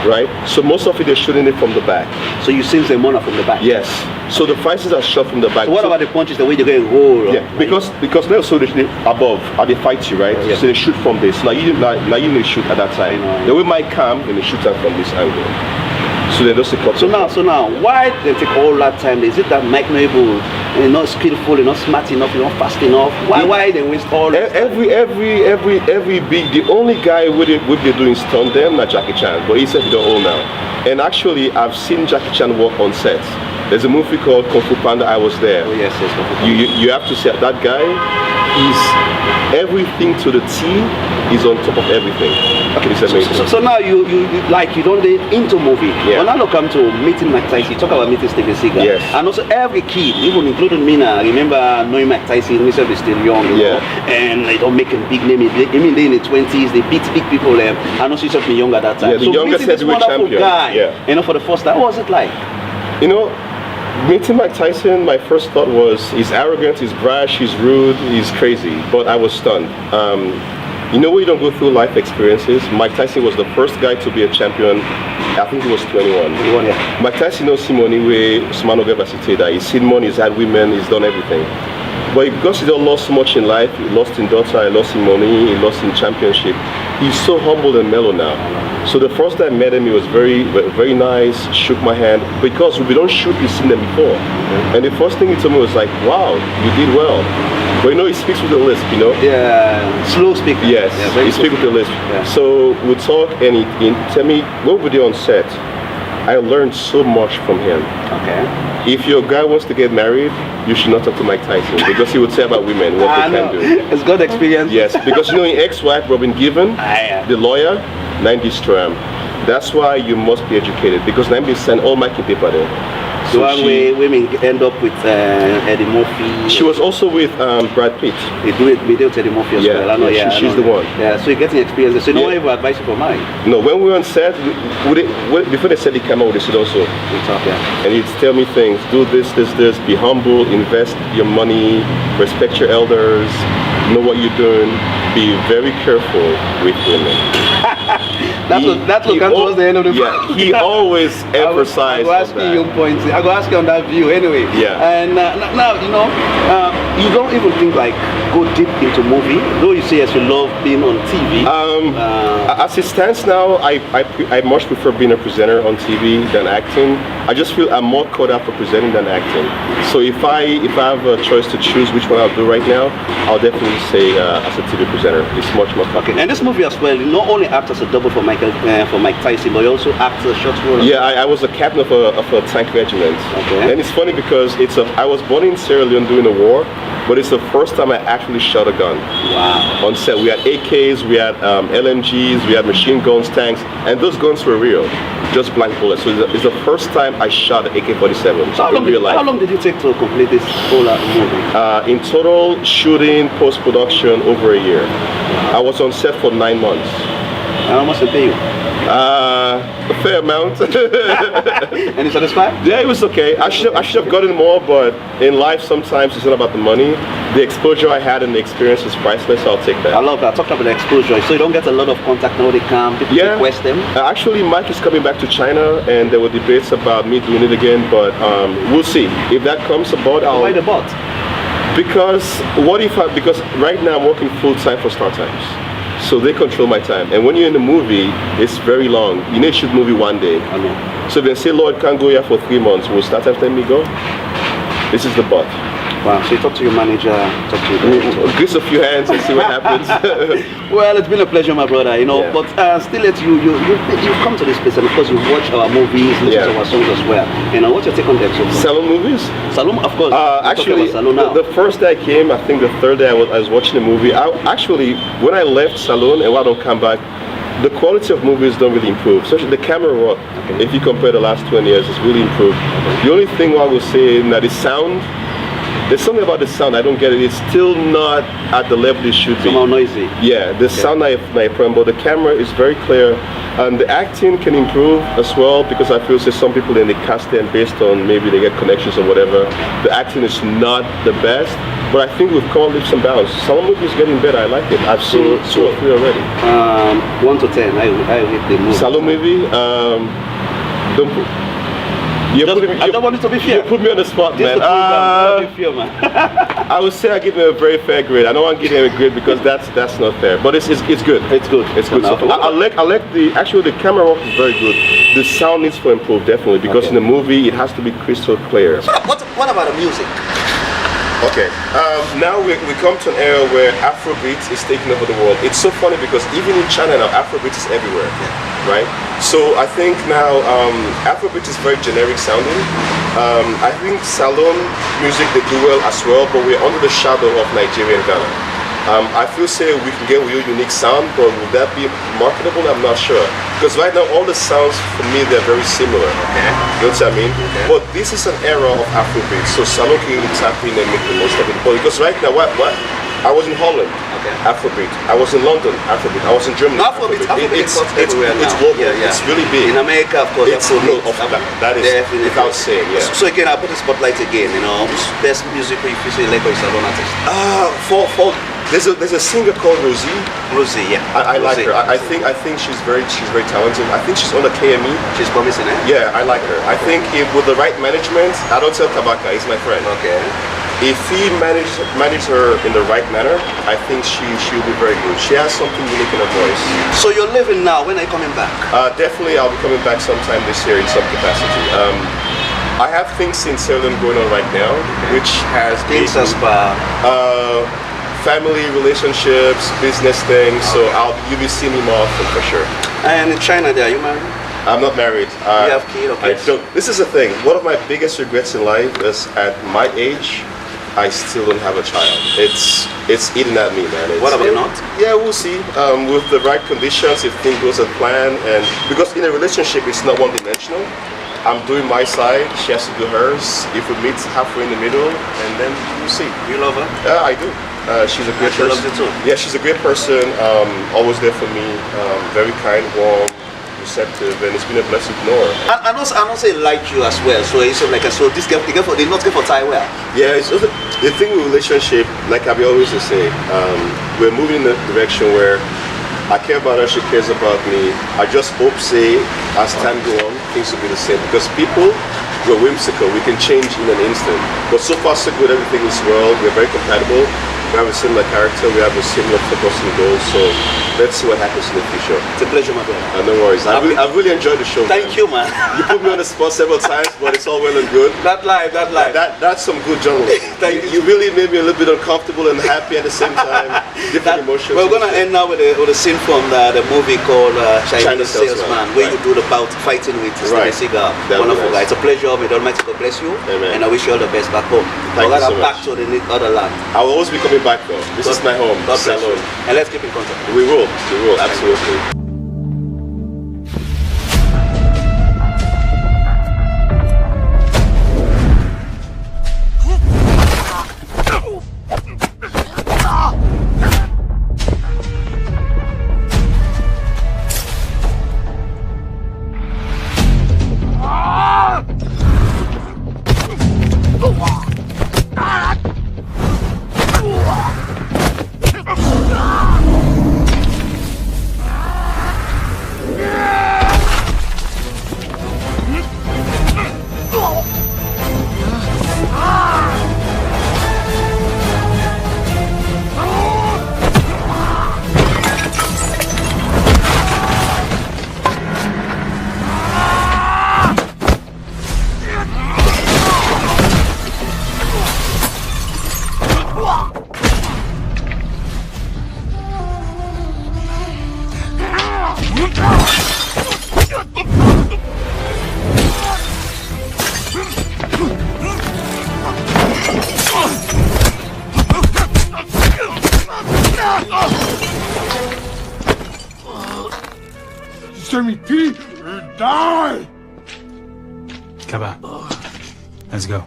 Speaker 2: right? So most of it they're shooting it from the back.
Speaker 1: So you see the money from the back?
Speaker 2: Yes. So the fight scenes are shot from the back.
Speaker 1: So what about the punches, the way they're going to roll?
Speaker 2: Yeah, because now so they above, they fight you, right?
Speaker 1: Yeah.
Speaker 2: So they shoot from this. Now you need to shoot at that side. The way Mike cam, then they shoot out from this angle. So they just cut.
Speaker 1: So now, why they take all that time? Is it that Mike not able, not skillful, not smart enough, not fast enough? Why they waste all this time?
Speaker 2: Every big, the only guy with they doing stunt them, not Jackie Chan, but he said they're all now. And actually, I've seen Jackie Chan work on sets. There's a movie called Kung Fu Panda. I was there.
Speaker 1: Oh yes, Kung Fu
Speaker 2: Panda. You have to say that guy is everything to the T. Is on top of everything. Okay,
Speaker 1: so now you don't get into movie.
Speaker 2: Yeah.
Speaker 1: When I look come to meeting Mike Tyson, you talk about meeting Steven Seagal.
Speaker 2: Yes.
Speaker 1: And also every kid, even including me now, I remember knowing Mike Tyson, himself is still young, and they don't make a big name. Even they in the 20s, they beat big people there. And also yourself being young at that time.
Speaker 2: Yeah, the youngest heavyweight champion.
Speaker 1: Guy, for the first time, what was it like?
Speaker 2: Meeting Mike Tyson, my first thought was he's arrogant, he's brash, he's rude, he's crazy. But I was stunned. When you don't go through life experiences, Mike Tyson was the first guy to be a champion. I think he was 21.
Speaker 1: Yeah.
Speaker 2: Mike Tyson knows Simone way Smanoga Basiteda. He's seen money, he's had women, he's done everything. But because he don't lost so much in life, he lost in daughter, he lost in money, he lost in championship. He's so humble and mellow now. So the first time I met him, he was very, very nice, shook my hand, because we don't shoot, we've seen them before. And the first thing he told me was like, wow, you did well. But he speaks with a lisp,
Speaker 1: Yeah, slow speaker.
Speaker 2: Yes, he speaks with a lisp.
Speaker 1: Yeah.
Speaker 2: So we talk and he tell me, when we were on set, I learned so much from him.
Speaker 1: Okay.
Speaker 2: If your guy wants to get married, you should not talk to Mike Tyson, because he would say about women what they can do.
Speaker 1: It's good experience.
Speaker 2: Yes, because in ex-wife, Robin Given, the lawyer, 90 Stram. That's why you must be educated, because 90 send all my paper there.
Speaker 1: So women end up with Eddie Murphy.
Speaker 2: She was also with Brad Pitt.
Speaker 1: They do it with Eddie Murphy as well. I know,
Speaker 2: she's the one.
Speaker 1: Yeah, so you're getting experience. So no one ever advice you for mine.
Speaker 2: No, when we were on set, before they set the camera, they should also. And he'd tell me things, do this, be humble, invest your money, respect your elders, know what you're doing, be very careful with women.
Speaker 1: That's what comes towards the end of the
Speaker 2: film. He always emphasized
Speaker 1: I will ask you points. I will ask you on that view anyway.
Speaker 2: Yeah.
Speaker 1: And now, you don't even think like go deep into movie, though you say as you love being on TV.
Speaker 2: As it stands now, I much prefer being a presenter on TV than acting. I just feel I'm more caught up for presenting than acting. So if I have a choice to choose which one I'll do right now, I'll definitely say as a TV presenter. It's much more fun.
Speaker 1: Okay. And this movie as well, you not only act as a double for Mike Tyson, but you also act as a short role.
Speaker 2: Yeah, I was a captain of a tank regiment.
Speaker 1: Okay.
Speaker 2: And it's funny because I was born in Sierra Leone during the war, but it's the first time I actually shot a gun.
Speaker 1: Wow.
Speaker 2: On set, we had AKs, we had LMGs, we had machine guns, tanks, and those guns were real, just blank bullets. So it's the first time I shot an AK-47
Speaker 1: So
Speaker 2: in real life.
Speaker 1: how long did you take to complete this whole movie?
Speaker 2: In total, shooting, post-production, over a year. I was on set for 9 months.
Speaker 1: And how much they pay you?
Speaker 2: A fair amount.
Speaker 1: And you satisfied?
Speaker 2: Yeah, it was okay. I should have gotten more, but in life sometimes it's not about the money. The exposure I had and the experience is priceless, so I'll take
Speaker 1: I
Speaker 2: that.
Speaker 1: love that. Talk about the exposure. So you don't get a lot of contact now. They come, people
Speaker 2: Yeah.
Speaker 1: request them.
Speaker 2: Actually, Mike is coming back to China, and there were debates about me doing it again, but we'll see. If that comes about,
Speaker 1: Why the
Speaker 2: I'll...
Speaker 1: bot?
Speaker 2: Because because right now I'm working full-time for Star Times. So they control my time. And when you're in a movie, it's very long. You need to shoot a movie one day.
Speaker 1: I know.
Speaker 2: So if they say, Lord, can't go here for 3 months, will Star Times let me go? This is the bot.
Speaker 1: Wow. So you talk to your manager, talk to your director.
Speaker 2: Grease a few hands and see what happens.
Speaker 1: Well, it's been a pleasure, my brother. You know,
Speaker 2: Yeah.
Speaker 1: but still, you've come to this place, and of course, you watch our movies, listen
Speaker 2: Yeah.
Speaker 1: to our songs as well. You know, what's your take on them so far?
Speaker 2: Salon movies?
Speaker 1: Salon, of course. We're talking
Speaker 2: Actually,
Speaker 1: about Salon now.
Speaker 2: the first day I came, I think the third day I was watching the movie. Actually, when I left Salon and when I don't come back, the quality of movies don't really improve. Especially the camera work, if you compare the last 20 years, it's really improved. The only thing I will say is that the sound, there's something about the sound I don't get it. It's still not at the level it should be.
Speaker 1: Somehow noisy.
Speaker 2: Yeah, the sound I problem, but the camera is very clear, and the acting can improve as well because I feel some people in the cast them based on maybe they get connections or whatever. The acting is not the best, but I think we've come leaps and bounds. Some movies getting better. I like it. I've seen 2 or 3 already.
Speaker 1: 1 to 10. I rate the movie.
Speaker 2: Salon movie. Don't put. You
Speaker 1: I don't want it to be fair.
Speaker 2: You put me on the spot,
Speaker 1: This is
Speaker 2: man.
Speaker 1: the program. Don't be fair, man.
Speaker 2: I would say I give him a very fair grade. I don't want to give him a grade because that's not fair. But it's good.
Speaker 1: It's good.
Speaker 2: It's good. So I like the camera work is very good. The sound needs to improve definitely because in the movie it has to be crystal clear.
Speaker 1: What about the music?
Speaker 2: Okay, now we come to an era where Afrobeat is taking over the world. It's so funny because even in China now, Afrobeat is everywhere, right? So I think now Afrobeat is very generic sounding. I think Salon music they do well as well, but we're under the shadow of Nigeria and Ghana. I feel we can get a real unique sound, but would that be marketable? I'm not sure. Because right now all the sounds for me they're very similar. Okay. You know what I mean? Okay. But this is an era of Afrobeat, so Salon can really tap in and make the most of it. But because right now what? I was in Holland, Afrobeat. I was in London, Afrobeat. I was in Germany,
Speaker 1: Afrobeat
Speaker 2: It's
Speaker 1: now.
Speaker 2: global.
Speaker 1: Yeah.
Speaker 2: It's really big.
Speaker 1: In America, of course,
Speaker 2: It's
Speaker 1: Afrobeat.
Speaker 2: that is
Speaker 1: Definitely.
Speaker 2: without saying. Yeah.
Speaker 1: So again, I put the spotlight again. You know, best music if you say like a Salon artist.
Speaker 2: There's a singer called Rosie.
Speaker 1: Rosie, yeah.
Speaker 2: I like
Speaker 1: Rosie.
Speaker 2: her. I think she's very talented. I think she's on the KME.
Speaker 1: She's promising, eh?
Speaker 2: Yeah, I like her. I think if with the right management, I don't tell Kabaka, he's my friend.
Speaker 1: Okay.
Speaker 2: If he manage her in the right manner, I think she'll be very good. She has something unique in her voice.
Speaker 1: So you're living now. When are you coming back?
Speaker 2: Definitely, I'll be coming back sometime this year in some capacity. I have things in Salem going on right now, which has
Speaker 1: Things as per
Speaker 2: family relationships, business things. So you'll be seeing me more often for sure.
Speaker 1: And in China, there, are you married?
Speaker 2: I'm not married.
Speaker 1: You have kids, okay.
Speaker 2: I don't. This is the thing. One of my biggest regrets in life is at my age, I still don't have a child. It's eating at me, man.
Speaker 1: What about not?
Speaker 2: Yeah, we'll see. With the right conditions, if things goes as planned, and because in a relationship, it's not one-dimensional. I'm doing my side, she has to do hers. If we meet halfway in the middle, and then we'll see.
Speaker 1: You love her?
Speaker 2: Yeah, I do. She's a great
Speaker 1: She
Speaker 2: person.
Speaker 1: loves you too?
Speaker 2: Yeah, she's a great person. Always there for me. Very kind, warm, receptive, and it's been a blessing to know her.
Speaker 1: And also he liked you as well. So it's like so this girl, they not get for Thai well.
Speaker 2: Yeah, it's also, the thing with relationship, like I always say, we're moving in a direction where I care about her, she cares about me. I just hope, as time goes on, things will be the same. Because people, we're whimsical, we can change in an instant. But so far, so good, everything is well, we're very compatible. We have a similar character. We have a similar focus and goals. So let's see what happens in the future.
Speaker 1: It's a pleasure, my brother.
Speaker 2: No worries. I've really enjoyed the show.
Speaker 1: Thank you, man.
Speaker 2: You put me on the spot several times, but it's all well and good.
Speaker 1: That live.
Speaker 2: That's some good journalism.
Speaker 1: Thank
Speaker 2: You really made me a little bit uncomfortable and happy at the same time. Different emotions.
Speaker 1: We're gonna end now with a scene from the movie called Chinese Salesman, where you do the bout fighting with Steven Seagal. Wonderful guy. It's a pleasure. May the Almighty God bless you.
Speaker 2: Amen.
Speaker 1: And I wish you all the best back home.
Speaker 2: Thank you so
Speaker 1: back
Speaker 2: much.
Speaker 1: to the other land.
Speaker 2: I will always be coming back though. This is my home.
Speaker 1: God bless you.
Speaker 2: Salon.
Speaker 1: And let's keep in contact.
Speaker 2: We will, absolutely.
Speaker 5: Jimmy P, die!
Speaker 6: Come on. Let's go.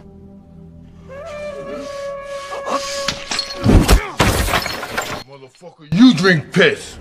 Speaker 5: Motherfucker, you drink piss.